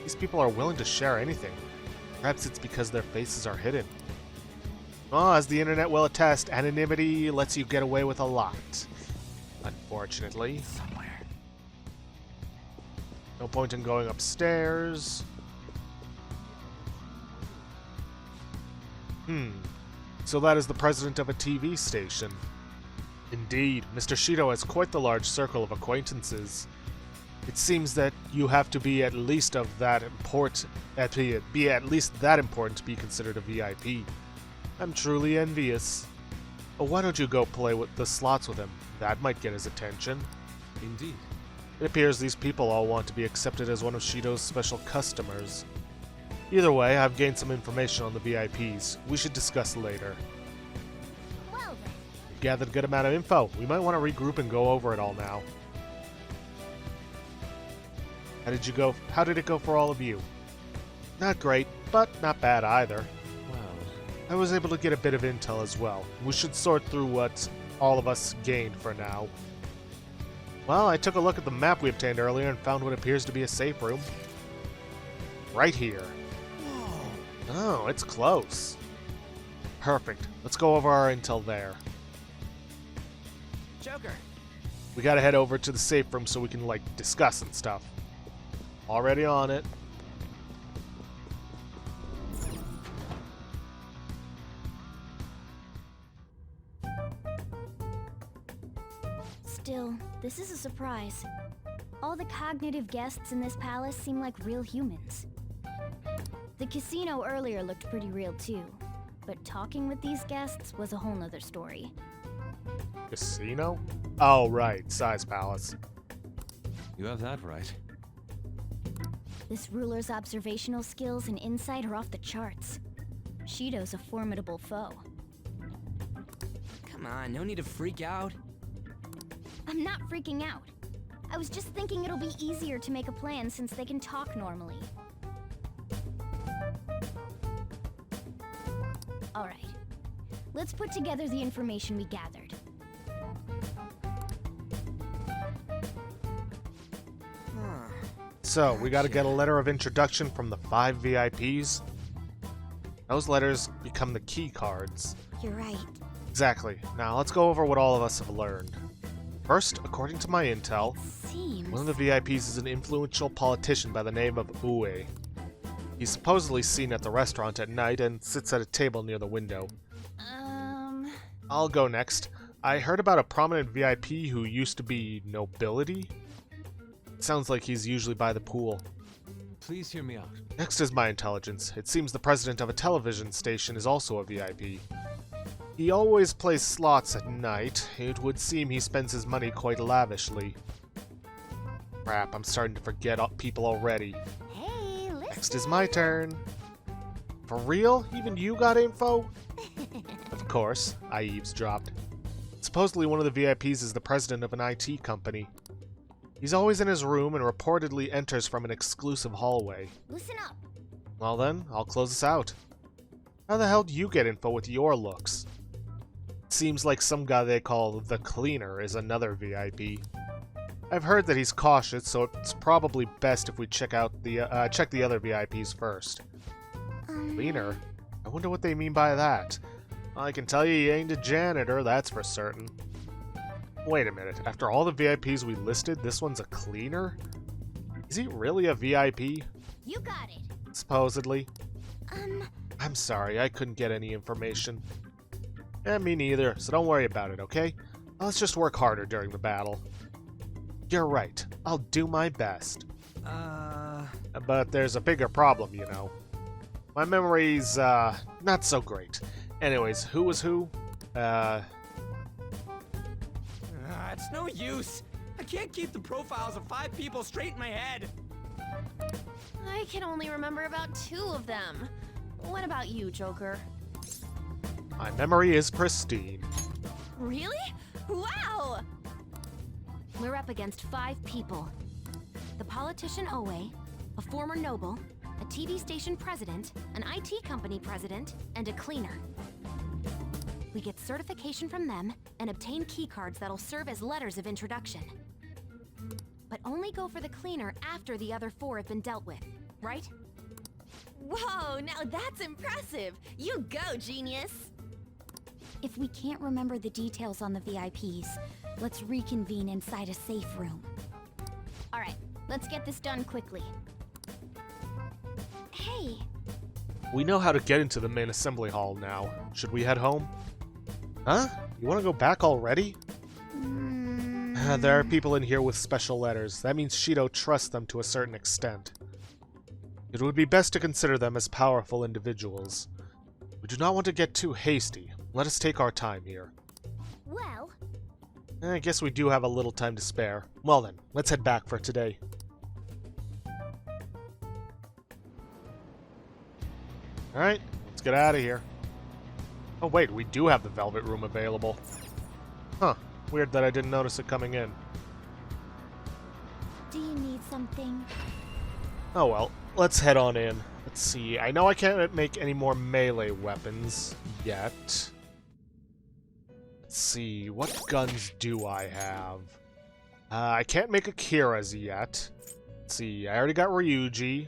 These people are willing to share anything. Perhaps it's because their faces are hidden. Oh, as the internet will attest, anonymity lets you get away with a lot. Unfortunately. No point in going upstairs. So that is the president of a TV station. Indeed, Mr. Shido has quite the large circle of acquaintances. It seems that you have to be at least that important to be considered a VIP. I'm truly envious. Oh, why don't you go play with the slots with him? That might get his attention. Indeed. It appears these people all want to be accepted as one of Shido's special customers. Either way, I've gained some information on the VIPs. We should discuss later. Well then. We've gathered a good amount of info. We might want to regroup and go over it all now. How did it go for all of you? Not great, but not bad either. Well, I was able to get a bit of intel as well. We should sort through what all of us gained for now. Well, I took a look at the map we obtained earlier and found what appears to be a safe room. Right here. Oh, it's close. Perfect. Let's go over our intel there. Joker. We gotta head over to the safe room so we can, discuss and stuff. Already on it. Still, this is a surprise. All the cognitive guests in this palace seem like real humans. The casino earlier looked pretty real too, but talking with these guests was a whole nother story. Casino? Oh, right. Size Palace. you have that right. This ruler's observational skills and insight are off the charts. Shido's a formidable foe. Come on, no need to freak out. I'm not freaking out. I was just thinking it'll be easier to make a plan since they can talk normally. Alright. Let's put together the information we gathered. So, we gotta get a letter of introduction from the 5 VIPs. Those letters become the key cards. You're right. Exactly. Now, let's go over what all of us have learned. First, according to my intel, one of the VIPs is an influential politician by the name of Uwe. He's supposedly seen at the restaurant at night and sits at a table near the window. I'll go next. I heard about a prominent VIP who used to be nobility. Sounds like he's usually by the pool. Please hear me out. Next is my intelligence. It seems the president of a television station is also a VIP. He always plays slots at night. It would seem he spends his money quite lavishly. Crap, I'm starting to forget people already. Hey, listen. Next is my turn. For real? Even you got info? Of course, I eavesdropped. Supposedly one of the VIPs is the president of an IT company. He's always in his room and reportedly enters from an exclusive hallway. Listen up. Well then, I'll close this out. How the hell do you get info with your looks? It seems like some guy they call the Cleaner is another VIP. I've heard that he's cautious, so it's probably best if we check the other VIPs first. Cleaner? I wonder what they mean by that. I can tell you he ain't a janitor, that's for certain. Wait a minute, after all the VIPs we listed, this one's a cleaner? Is he really a VIP? You got it. Supposedly. I'm sorry, I couldn't get any information. Me neither, so don't worry about it, okay? Let's just work harder during the battle. You're right, I'll do my best. But there's a bigger problem, you know. My memory's, not so great. Anyways, who was who? It's no use. I can't keep the profiles of 5 people straight in my head. I can only remember about 2 of them. What about you, Joker? My memory is pristine. Really? Wow! We're up against 5 people. The politician Owe, a former noble, a TV station president, an IT company president, and a cleaner. We get certification from them and obtain keycards that'll serve as letters of introduction. But only go for the cleaner after the other 4 have been dealt with, right? Whoa, now that's impressive! You go, genius! If we can't remember the details on the VIPs, let's reconvene inside a safe room. Alright, Let's get this done quickly. Hey, We know how to get into the main assembly hall now. Should we head home? Huh? You want to go back already? There are people in here with special letters. That means Shido trusts them to a certain extent. It would be best to consider them as powerful individuals. We do not want to get too hasty. Let us take our time here. well, I guess we do have a little time to spare. Well then, let's head back for today. Alright, let's get out of here. Oh wait, we do have the Velvet Room available. Huh, weird that I didn't notice it coming in. do you need something? Oh well, let's head on in. Let's see, I know I can't make any more melee weapons yet. Let's see, what guns do I have? I can't make Akira's yet. Let's see, I already got Ryuji.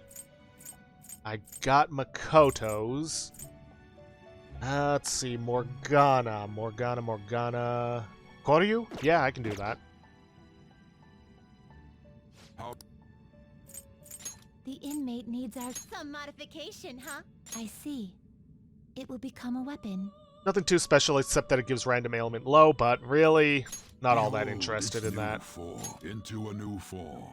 I got Makoto's. Let's see, Morgana. Koryu? Yeah, I can do that. The inmate needs our... Some modification, huh? I see. It will become a weapon. Nothing too special except that it gives random ailment low, but really, not all that interested in that. Into a new form.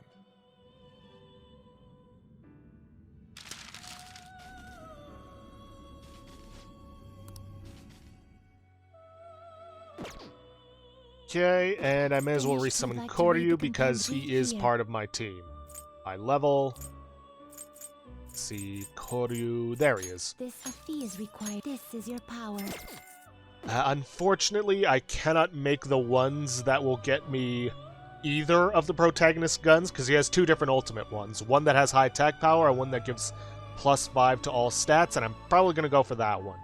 Okay, and I may as well resummon Koryu because he is part of my team. By level. Let's see, Koryu. There he is. A fee is required. This is your power. Unfortunately, I cannot make the ones that will get me either of the protagonist guns because he has two different ultimate ones. One that has high attack power and one that gives +5 to all stats, and I'm probably going to go for that one.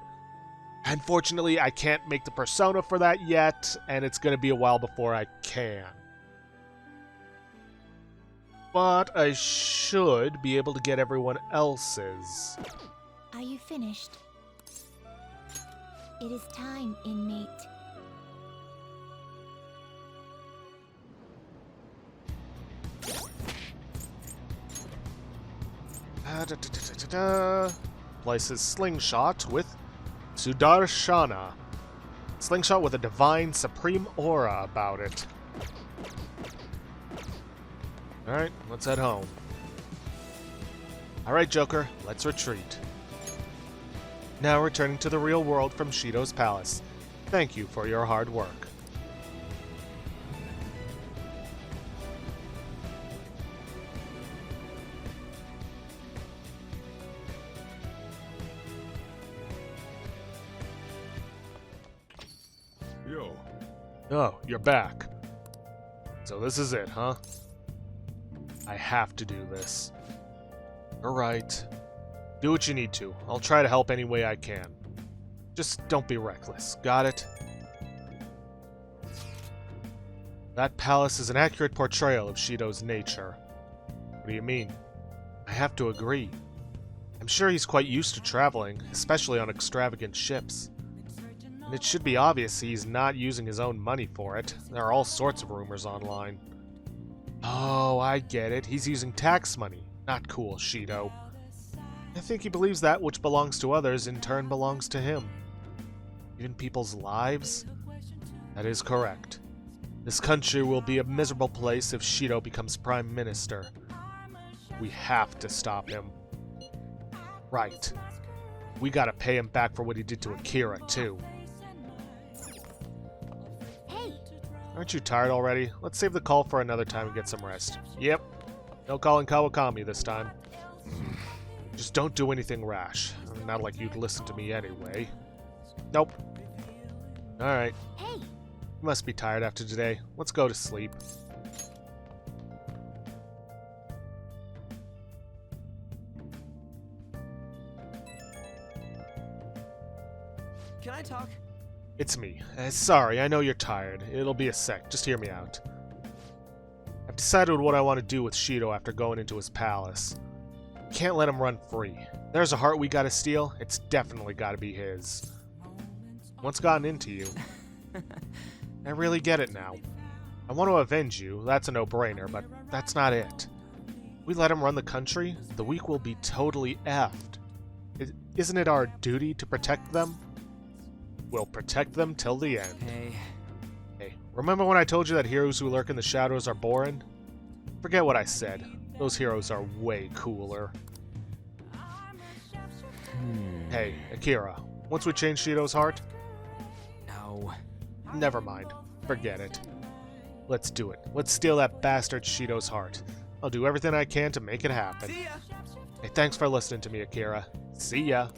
Unfortunately, I can't make the persona for that yet, and it's going to be a while before I can. But I should be able to get everyone else's. Are you finished? It is time, inmate. Places Slingshot with Sudarshana. Slingshot with a divine supreme aura about it. Alright, let's head home. Alright, Joker, let's retreat. Now returning to the real world from Shido's palace. Thank you for your hard work. Yo. Oh, you're back. So this is it, huh? I have to do this. Alright. Do what you need to. I'll try to help any way I can. Just don't be reckless. Got it? That palace is an accurate portrayal of Shido's nature. What do you mean? I have to agree. I'm sure he's quite used to traveling, especially on extravagant ships. And it should be obvious he's not using his own money for it. There are all sorts of rumors online. Oh, I get it. He's using tax money. Not cool, Shido. I think he believes that which belongs to others in turn belongs to him. Even people's lives? That is correct. This country will be a miserable place if Shido becomes Prime Minister. We have to stop him. Right. We gotta pay him back for what he did to Akira, too. Hey! Aren't you tired already? Let's save the call for another time and get some rest. Yep. No calling Kawakami this time. Just don't do anything rash. Not like you'd listen to me anyway. Nope. Alright. Hey! You must be tired after today. Let's go to sleep. Can I talk? It's me. Sorry, I know you're tired. It'll be a sec. Just hear me out. I've decided what I want to do with Shido after going into his palace. Can't let him run free. There's a heart we gotta steal. It's definitely gotta be his. What's gotten into you? I really get it now. I want to avenge you. That's a no-brainer, but that's not it. We let him run the country, the weak will be totally effed. Isn't it our duty to protect them? We'll protect them till the end. Hey, remember when I told you that heroes who lurk in the shadows are boring? Forget what I said. Those heroes are way cooler. Hey, Akira, once we change Shido's heart? No. Never mind. Forget it. Let's do it. Let's steal that bastard Shido's heart. I'll do everything I can to make it happen. See ya. Hey, thanks for listening to me, Akira. See ya.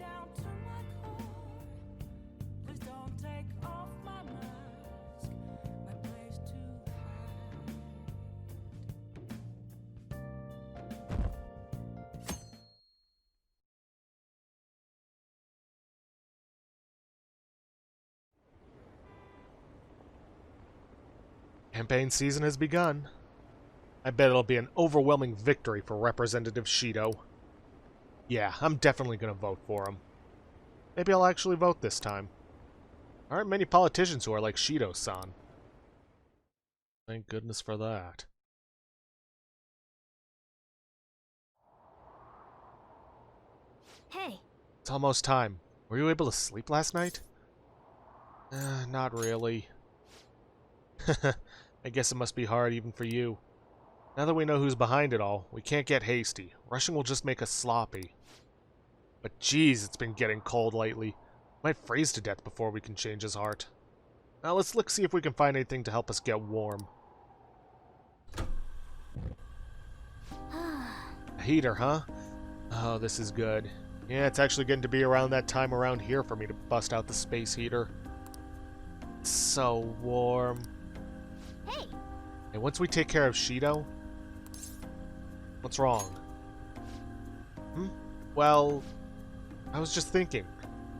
Campaign season has begun. I bet it'll be an overwhelming victory for Representative Shido. Yeah, I'm definitely gonna vote for him. Maybe I'll actually vote this time. There aren't many politicians who are like Shido-san. Thank goodness for that. Hey. It's almost time. Were you able to sleep last night? Not really. I guess it must be hard even for you. Now that we know who's behind it all, we can't get hasty. Rushing will just make us sloppy. But geez, it's been getting cold lately. Might freeze to death before we can change his heart. Now let's look see if we can find anything to help us get warm. A heater, huh? Oh, this is good. Yeah, it's actually getting to be around that time around here for me to bust out the space heater. It's so warm. Hey! And once we take care of Shido... What's wrong? Well, I was just thinking,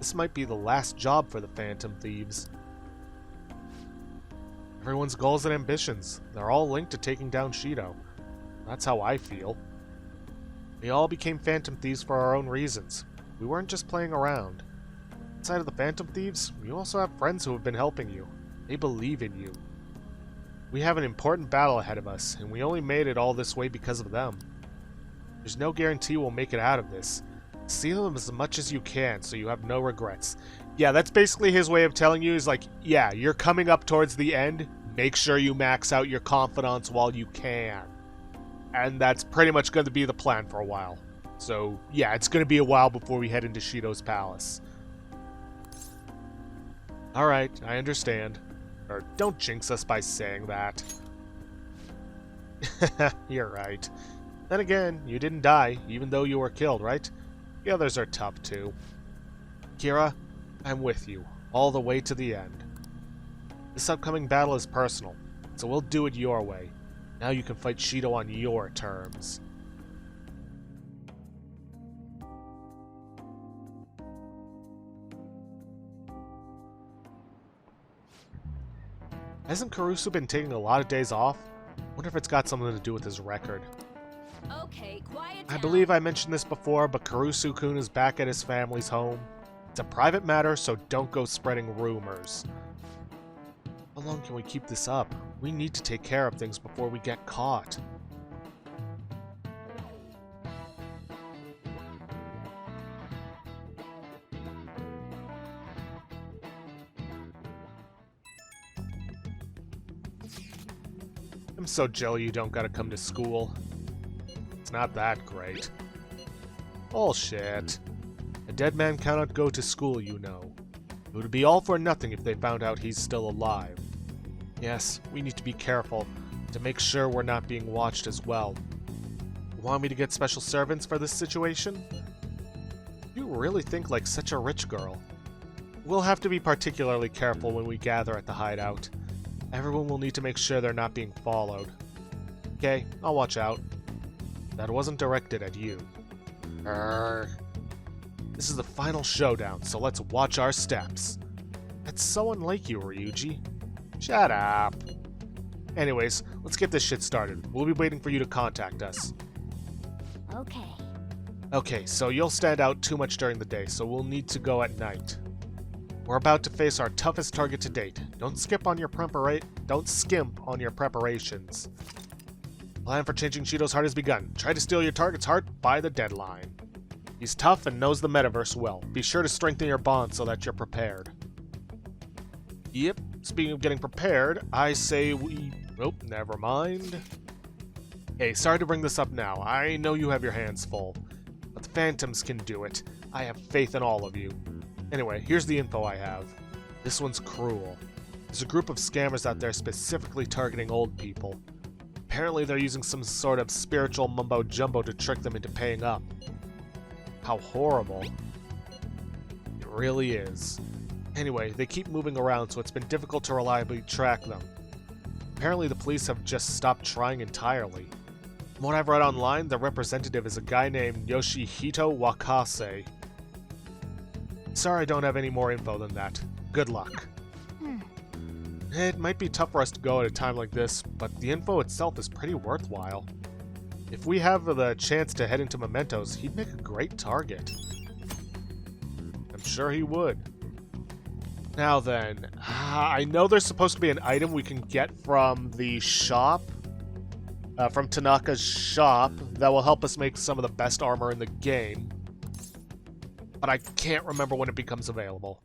this might be the last job for the Phantom Thieves. Everyone's goals and ambitions, they're all linked to taking down Shido. That's how I feel. We all became Phantom Thieves for our own reasons. We weren't just playing around. Inside of the Phantom Thieves, you also have friends who have been helping you. They believe in you. We have an important battle ahead of us, and we only made it all this way because of them. There's no guarantee we'll make it out of this. Seal them as much as you can so you have no regrets. Yeah, that's basically his way of telling you is like, yeah, you're coming up towards the end. Make sure you max out your confidants while you can. And that's pretty much going to be the plan for a while. So, yeah, it's going to be a while before we head into Shido's palace. Alright, I understand. Or don't jinx us by saying that. You're right. Then again, you didn't die, even though you were killed, right? The others are tough too. Kira, I'm with you, all the way to the end. This upcoming battle is personal, so we'll do it your way. Now you can fight Shido on your terms. Hasn't Caruso been taking a lot of days off? Wonder if it's got something to do with his record. Okay, quiet I down. believe I mentioned this before, but Caruso-kun is back at his family's home. It's a private matter, so don't go spreading rumors. How long can we keep this up? We need to take care of things before we get caught. I'm so jelly you don't gotta come to school. It's not that great. Bullshit. A dead man cannot go to school, you know. It would be all for nothing if they found out he's still alive. Yes, we need to be careful to make sure we're not being watched as well. You want me to get special servants for this situation? You really think like such a rich girl. We'll have to be particularly careful when we gather at the hideout. Everyone will need to make sure they're not being followed. Okay, I'll watch out. That wasn't directed at you. This is the final showdown, so let's watch our steps. That's so unlike you, Ryuji. Shut up. Anyways, let's get this shit started. We'll be waiting for you to contact us. Okay. Okay, so you'll stand out too much during the day, so we'll need to go at night. We're about to face our toughest target to date. Don't skimp on your preparations. Plan for changing Shido's heart has begun. Try to steal your target's heart by the deadline. He's tough and knows the metaverse well. Be sure to strengthen your bond so that you're prepared. Yep, speaking of getting prepared, I say we... Nope, never mind. Hey, sorry to bring this up now. I know you have your hands full. But the Phantoms can do it. I have faith in all of you. Anyway, here's the info I have. This one's cruel. There's a group of scammers out there specifically targeting old people. Apparently they're using some sort of spiritual mumbo-jumbo to trick them into paying up. How horrible. It really is. Anyway, they keep moving around, so it's been difficult to reliably track them. Apparently the police have just stopped trying entirely. From what I've read online, the representative is a guy named Yoshihito Wakase. Sorry I don't have any more info than that. Good luck. It might be tough for us to go at a time like this, but the info itself is pretty worthwhile. If we have the chance to head into Mementos, he'd make a great target. I'm sure he would. Now then, I know there's supposed to be an item we can get from the shop, from Tanaka's shop, that will help us make some of the best armor in the game. But I can't remember when it becomes available.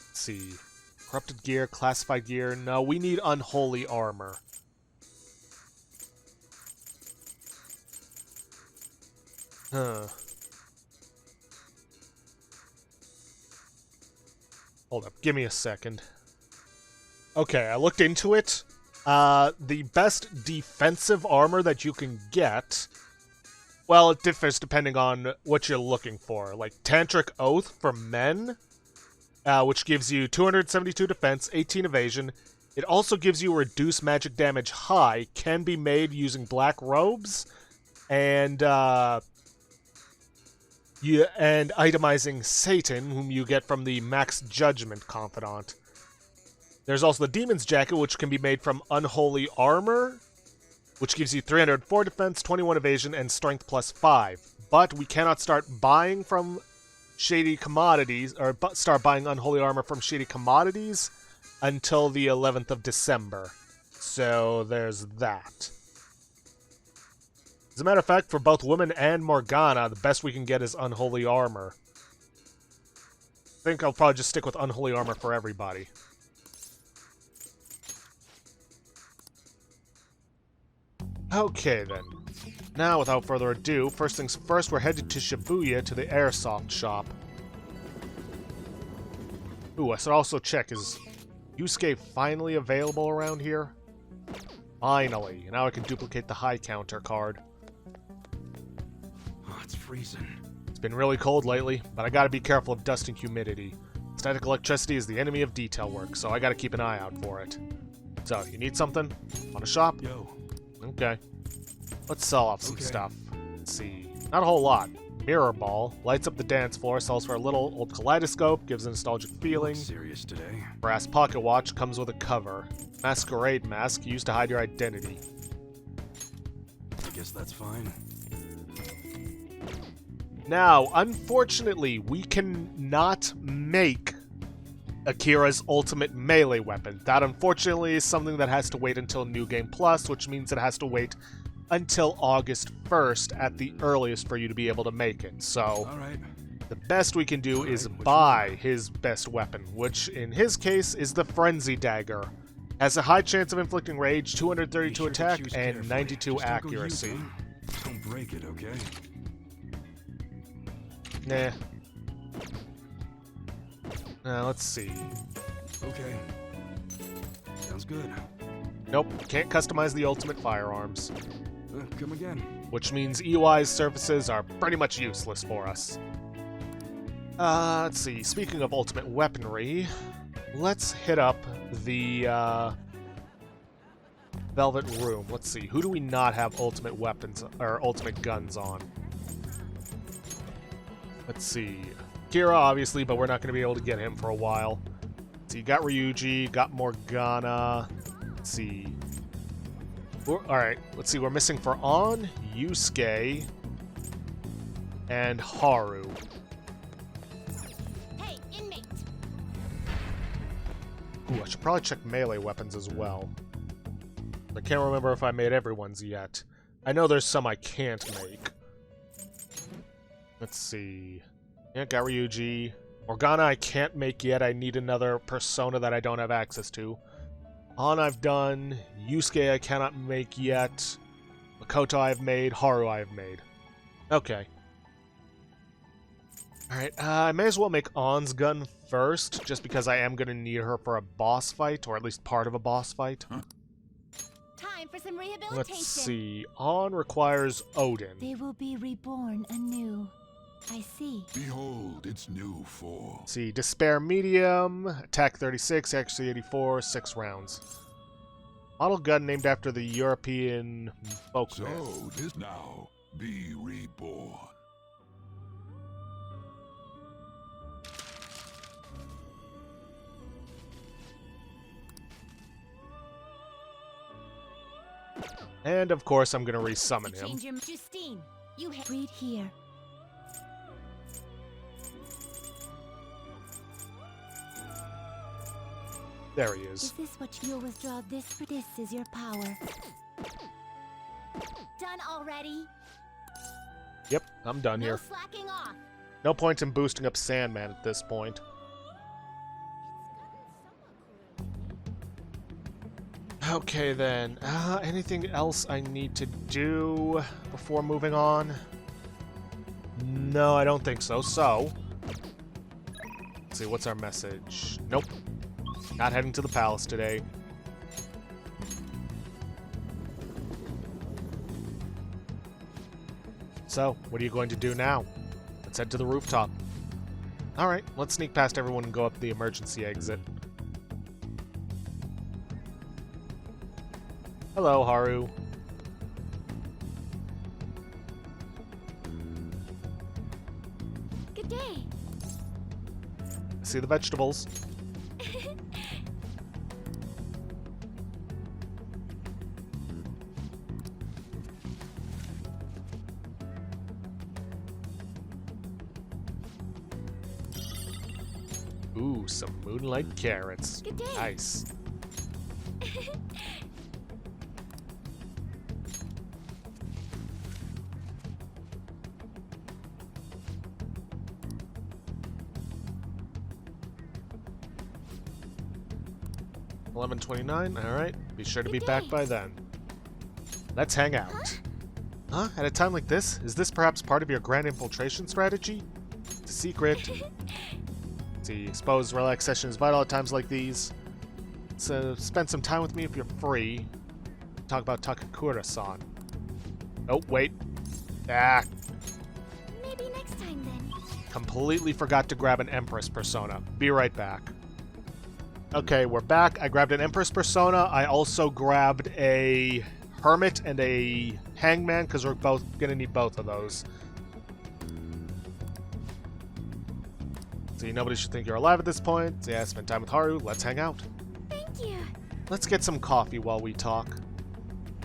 Let's see. Corrupted gear, classified gear. No, we need unholy armor. Huh. Hold up, give me a second. Okay, I looked into it. The best defensive armor that you can get... Well, it differs depending on what you're looking for. Like, Tantric Oath for men, which gives you 272 defense, 18 evasion. It also gives you reduced magic damage high, can be made using black robes, and itemizing Satan, whom you get from the Max Judgment Confidant. There's also the Demon's Jacket, which can be made from Unholy Armor, which gives you 304 defense, 21 evasion, and strength plus 5. But we cannot start buying from Shady Commodities, or start buying Unholy Armor from Shady Commodities until the 11th of December. So there's that. As a matter of fact, for both Women and Morgana, the best we can get is Unholy Armor. I think I'll probably just stick with Unholy Armor for everybody. Okay, then. Now, without further ado, first things first, we're headed to Shibuya to the Airsoft shop. Ooh, I should also check, is Yusuke finally available around here? Finally. Now I can duplicate the high counter card. Oh, it's freezing. It's been really cold lately, but I gotta be careful of dust and humidity. Static electricity is the enemy of detail work, so I gotta keep an eye out for it. So, you need something? Want to shop? Yo. Okay. Let's sell off some stuff. Let's see. Not a whole lot. Mirror Ball. Lights up the dance floor. Sells for a little. Old Kaleidoscope. Gives a nostalgic feeling. Serious today. Brass Pocket Watch. Comes with a cover. Masquerade Mask. Used to hide your identity. I guess that's fine. Now, unfortunately, we cannot make Akira's ultimate melee weapon. That, unfortunately, is something that has to wait until New Game Plus, which means it has to wait until August 1st at the earliest for you to be able to make it. So, the best we can do is buy his best weapon, which in his case is the Frenzy Dagger. Has a high chance of inflicting rage, 232 attack, and 92 accuracy. Don't break it, okay? Nah. Let's see. Okay. Sounds good. Nope, can't customize the ultimate firearms. Come again. Which means EY's surfaces are pretty much useless for us. Let's see. Speaking of ultimate weaponry, let's hit up the Velvet Room. Let's see. Who do we not have ultimate weapons or ultimate guns on? Let's see. Kira, obviously, but we're not going to be able to get him for a while. So you got Ryuji, got Morgana. Let's see. Alright, let's see. We're missing for On, Yusuke, and Haru. Hey, inmate! Ooh, I should probably check melee weapons as well. I can't remember if I made everyone's yet. I know there's some I can't make. Let's see. Yeah, got Ryuji. Morgana I can't make yet. I need another persona that I don't have access to. Han I've done. Yusuke I cannot make yet. Makoto I've made. Haru I've made. Okay. Alright, I may as well make Ann's gun first, just because I am going to need her for a boss fight, or at least part of a boss fight. Time for some rehabilitation. Let's see. Ann requires Odin. They will be reborn anew. I see. Behold its new form. Let's see. Despair medium, attack 36, accuracy 84, 6 rounds. Model gun named after the European folk So myth. this now be reborn. And of course, I'm gonna resummon him. Change your Justine. You read here. There he is. Is this what you'll withdraw this? This is your power. Done already. Yep, I'm done No here. slacking off. No point in boosting up Sandman at this point. Okay then, anything else I need to do before moving on? No, I don't think so. So, let's see, what's our message? Nope. Not heading to the palace today. So, what are you going to do now? Let's head to the rooftop. Alright, let's sneak past everyone and go up the emergency exit. Hello, Haru. Good day. See the vegetables. Ooh, some moonlight carrots. Good day. Nice. $11.29. All right. Be sure to be back by then. Let's hang out. Huh? At a time like this? Is this perhaps part of your grand infiltration strategy? It's a secret. See, expose relax session is vital at times like these. So spend some time with me if you're free. Talk about Takakura-san. Oh, wait. Ah. Maybe next time then. Completely forgot to grab an Empress persona. Be right back. Okay, we're back. I grabbed an Empress persona. I also grabbed a Hermit and a Hangman, because we're both going to need both of those. See, nobody should think you're alive at this point. So yeah, spend time with Haru. Let's hang out. Thank you. Let's get some coffee while we talk.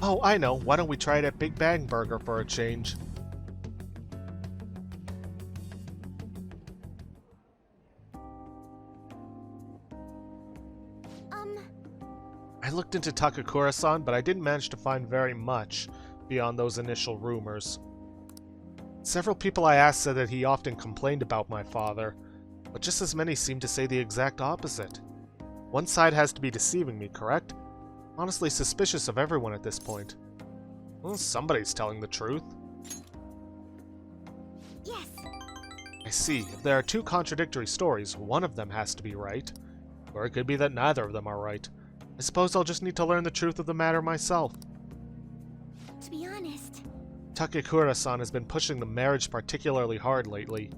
Oh, I know. Why don't we try it at Big Bang Burger for a change? I looked into Takakura-san, but I didn't manage to find very much beyond those initial rumors. Several people I asked said that he often complained about my father, but just as many seemed to say the exact opposite. One side has to be deceiving me, correct? Honestly suspicious of everyone at this point. Well, somebody's telling the truth. Yes. I see. If there are two contradictory stories, one of them has to be right. Or it could be that neither of them are right. I suppose I'll just need to learn the truth of the matter myself. To be honest, Takakura-san has been pushing the marriage particularly hard lately.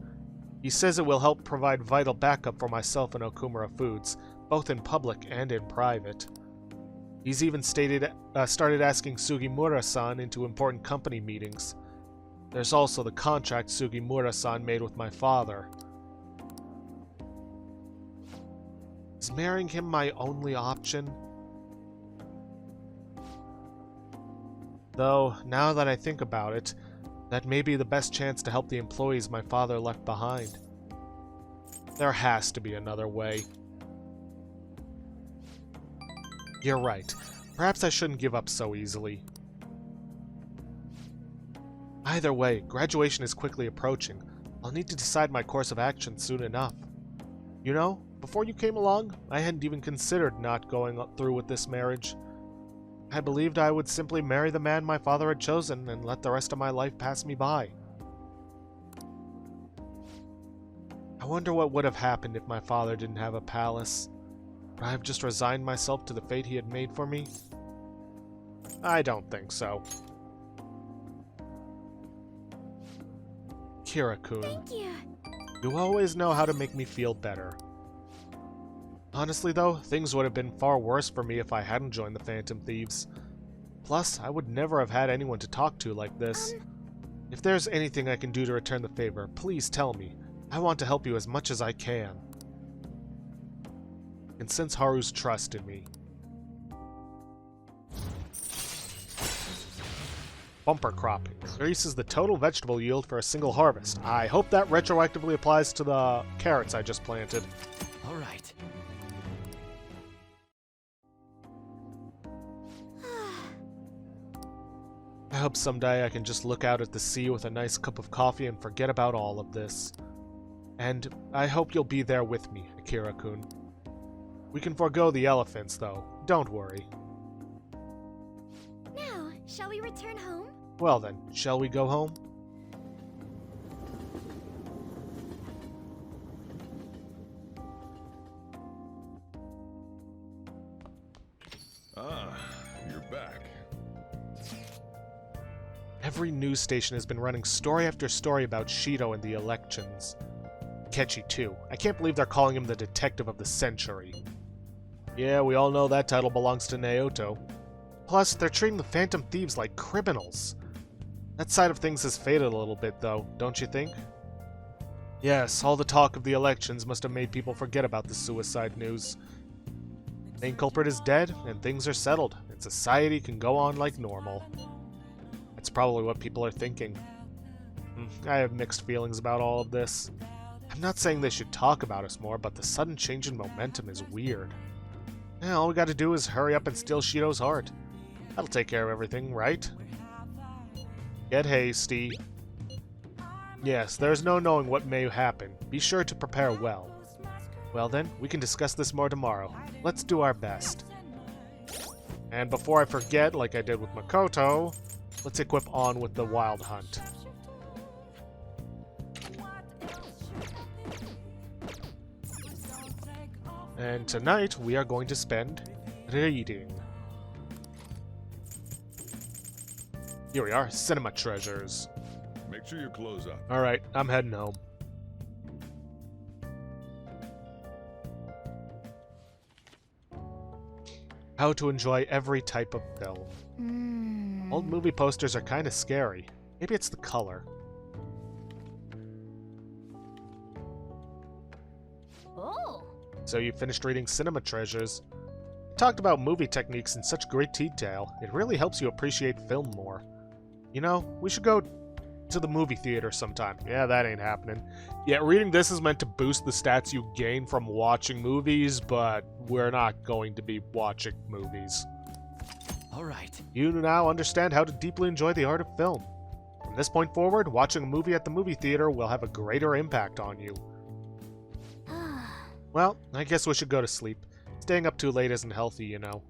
He says it will help provide vital backup for myself and Okumura Foods, both in public and in private. He's even started asking Sugimura-san into important company meetings. There's also the contract Sugimura-san made with my father. Is marrying him my only option? Though, now that I think about it, that may be the best chance to help the employees my father left behind. There has to be another way. You're right. Perhaps I shouldn't give up so easily. Either way, graduation is quickly approaching. I'll need to decide my course of action soon enough. You know, before you came along, I hadn't even considered not going through with this marriage. I believed I would simply marry the man my father had chosen and let the rest of my life pass me by. I wonder what would have happened if my father didn't have a palace. Would I have just resigned myself to the fate he had made for me? I don't think so. Kira-kun. Thank you. You always know how to make me feel better. Honestly though, things would have been far worse for me if I hadn't joined the Phantom Thieves. Plus, I would never have had anyone to talk to like this. If there's anything I can do to return the favor, please tell me. I want to help you as much as I can. And sense Haru's trust in me. Bumper cropping. Increases the total vegetable yield for a single harvest. I hope that retroactively applies to the carrots I just planted. All right. I hope someday I can just look out at the sea with a nice cup of coffee and forget about all of this. And I hope you'll be there with me, Akira-kun. We can forego the elephants, though. Don't worry. Now, shall we return home? Well then, shall we go home? Ah, you're back. Every news station has been running story after story about Shido and the elections. Catchy too. I can't believe they're calling him the detective of the century. Yeah, we all know that title belongs to Naoto. Plus, they're treating the Phantom Thieves like criminals. That side of things has faded a little bit, though, don't you think? Yes, all the talk of the elections must have made people forget about the suicide news. Main culprit is dead, and things are settled, and society can go on like normal. That's probably what people are thinking. I have mixed feelings about all of this. I'm not saying they should talk about us more, but the sudden change in momentum is weird. Yeah, all we gotta do is hurry up and steal Shido's heart. That'll take care of everything, right? Get hasty. Yes, there's no knowing what may happen. Be sure to prepare well. Well then, we can discuss this more tomorrow. Let's do our best. And before I forget, like I did with Makoto, let's equip on with the Wild Hunt. And tonight, we are going to spend reading. Here we are, cinema treasures. Make sure you close up. Alright, I'm heading home. How to enjoy every type of film. Old movie posters are kind of scary. Maybe it's the color. Oh. So you finished reading Cinema Treasures. You talked about movie techniques in such great detail. It really helps you appreciate film more. You know, we should go to the movie theater sometime. Yeah, that ain't happening. Yeah, reading this is meant to boost the stats you gain from watching movies, but we're not going to be watching movies. Alright. You now understand how to deeply enjoy the art of film. From this point forward, watching a movie at the movie theater will have a greater impact on you. Well, I guess we should go to sleep. Staying up too late isn't healthy, you know.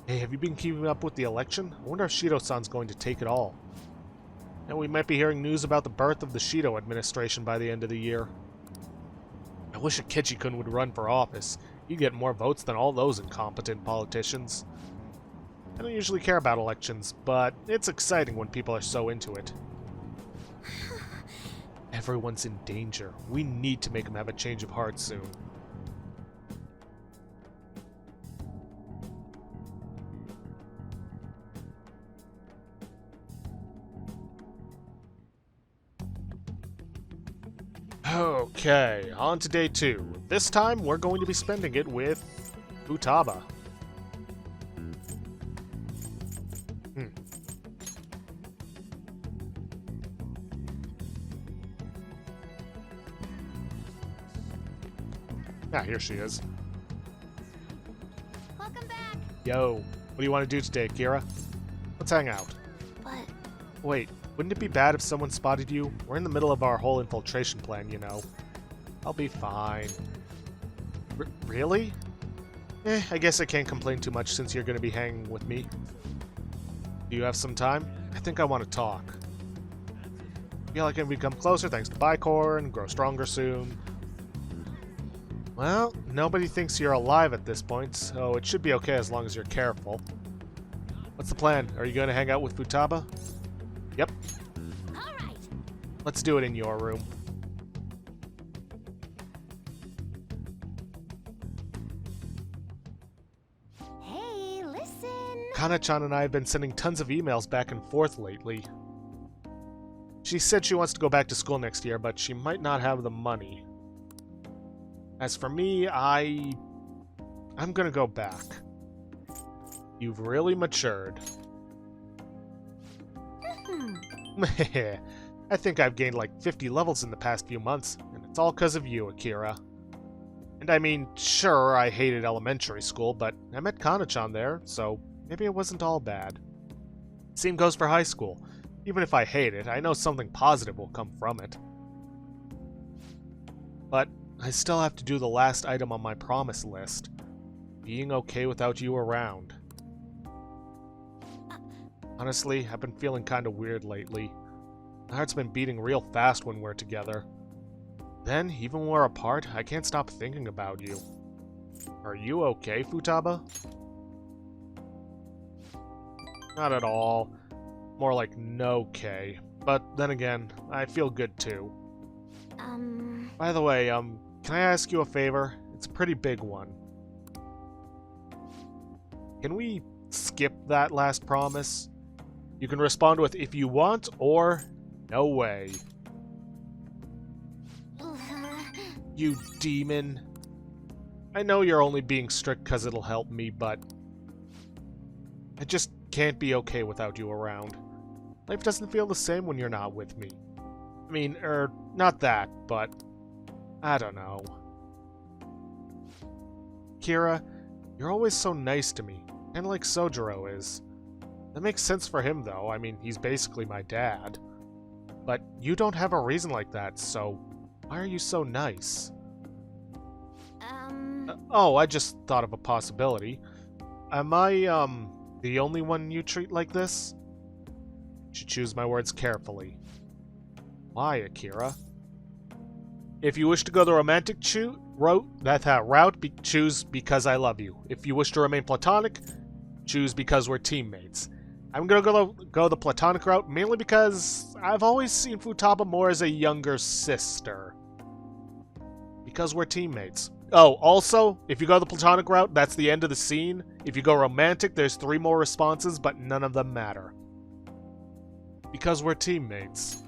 Hey, have you been keeping up with the election? I wonder if Shido-san's going to take it all. And we might be hearing news about the birth of the Shido administration by the end of the year. I wish Akechi-kun would run for office. He'd get more votes than all those incompetent politicians. I don't usually care about elections, but it's exciting when people are so into it. Everyone's in danger. We need to make them have a change of heart soon. Okay, on to day 2. This time, we're going to be spending it with Futaba. Yeah, here she is. Welcome back. Yo, what do you want to do today, Kira? Let's hang out. But Wait, wouldn't it be bad if someone spotted you? We're in the middle of our whole infiltration plan, you know. I'll be fine. Really? I guess I can't complain too much since you're going to be hanging with me. Do you have some time? I think I want to talk. Feel like I can become closer thanks to Bicorn, grow stronger soon. Well, nobody thinks you're alive at this point, so it should be okay as long as you're careful. What's the plan? Are you going to hang out with Futaba? Yep. all right. Let's do it in your room. Hey, listen. Kana-chan and I have been sending tons of emails back and forth lately. She said she wants to go back to school next year, but she might not have the money. As for me, I'm gonna go back. You've really matured. I think I've gained like 50 levels in the past few months, and it's all because of you, Akira. And I mean, sure, I hated elementary school, but I met Kana-chan there, so maybe it wasn't all bad. Same goes for high school. Even if I hate it, I know something positive will come from it. But I still have to do the last item on my promise list. Being okay without you around. Honestly, I've been feeling kinda weird lately. My heart's been beating real fast when we're together. Then, even when we're apart, I can't stop thinking about you. Are you okay, Futaba? Not at all. More like no-K. But then again, I feel good too. By the way, can I ask you a favor? It's a pretty big one. Can we skip that last promise? You can respond with if you want or no way. You demon. I know you're only being strict because it'll help me, but I just can't be okay without you around. Life doesn't feel the same when you're not with me. I mean, not that, but I don't know. Kira, you're always so nice to me, and like Sojiro is. That makes sense for him, though. I mean, he's basically my dad. But you don't have a reason like that, so why are you so nice? Oh, I just thought of a possibility. Am I, the only one you treat like this? You should choose my words carefully. Why, Akira? If you wish to go the romantic route, choose because I love you. If you wish to remain platonic, choose because we're teammates. I'm gonna go the platonic route mainly because I've always seen Futaba more as a younger sister. Because we're teammates. Oh, also, if you go the platonic route, that's the end of the scene. If you go romantic, there's 3 more responses, but none of them matter. Because we're teammates.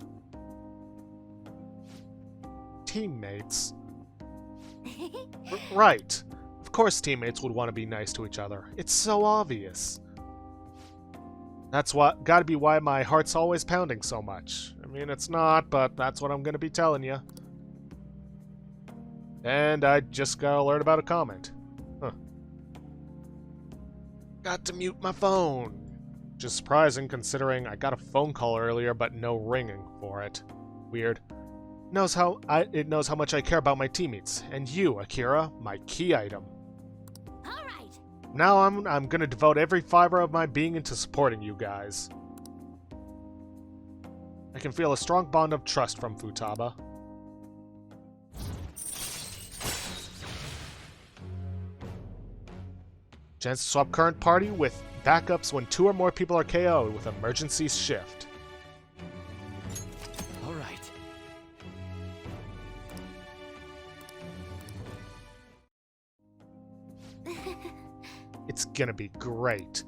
Teammates? Right. Of course teammates would want to be nice to each other. It's so obvious. That's gotta be why my heart's always pounding so much. I mean, it's not, but that's what I'm gonna be telling you. And I just gotta learn about a comment. Huh. Got to mute my phone. Which is surprising considering I got a phone call earlier but no ringing for it. Weird. It knows how much I care about my teammates. And you, Akira, my key item. Alright. Now I'm gonna devote every fiber of my being into supporting you guys. I can feel a strong bond of trust from Futaba. Chance to swap current party with backups when 2 or more people are KO'd with emergency shift. All right. It's gonna be great.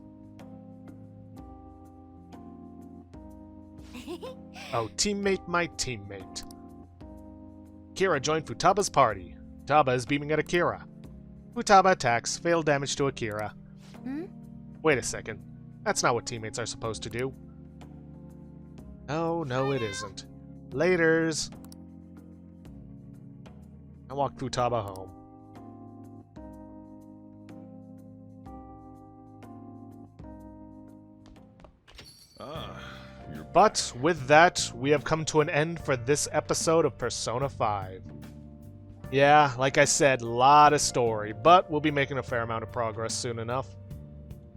Oh, teammate, my teammate. Kira joined Futaba's party. Futaba is beaming at Akira. Futaba attacks, fatal damage to Akira. Hmm? Wait a second. That's not what teammates are supposed to do. No, it isn't. Laters. I walk Futaba home. But with that, we have come to an end for this episode of Persona 5. Yeah, like I said, lot of story, but we'll be making a fair amount of progress soon enough.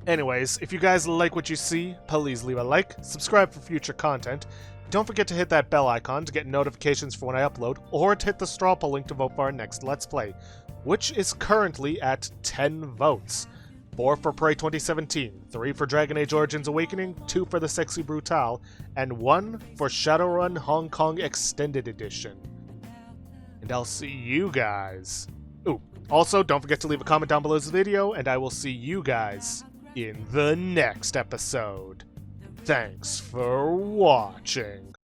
Anyways, if you guys like what you see, please leave a like, subscribe for future content. Don't forget to hit that bell icon to get notifications for when I upload, or to hit the straw poll link to vote for our next Let's Play, which is currently at 10 votes. 4 for Prey 2017, 3 for Dragon Age Origins Awakening, 2 for the Sexy Brutale, and 1 for Shadowrun Hong Kong Extended Edition. And I'll see you guys. Ooh, also don't forget to leave a comment down below this video, and I will see you guys in the next episode. Thanks for watching.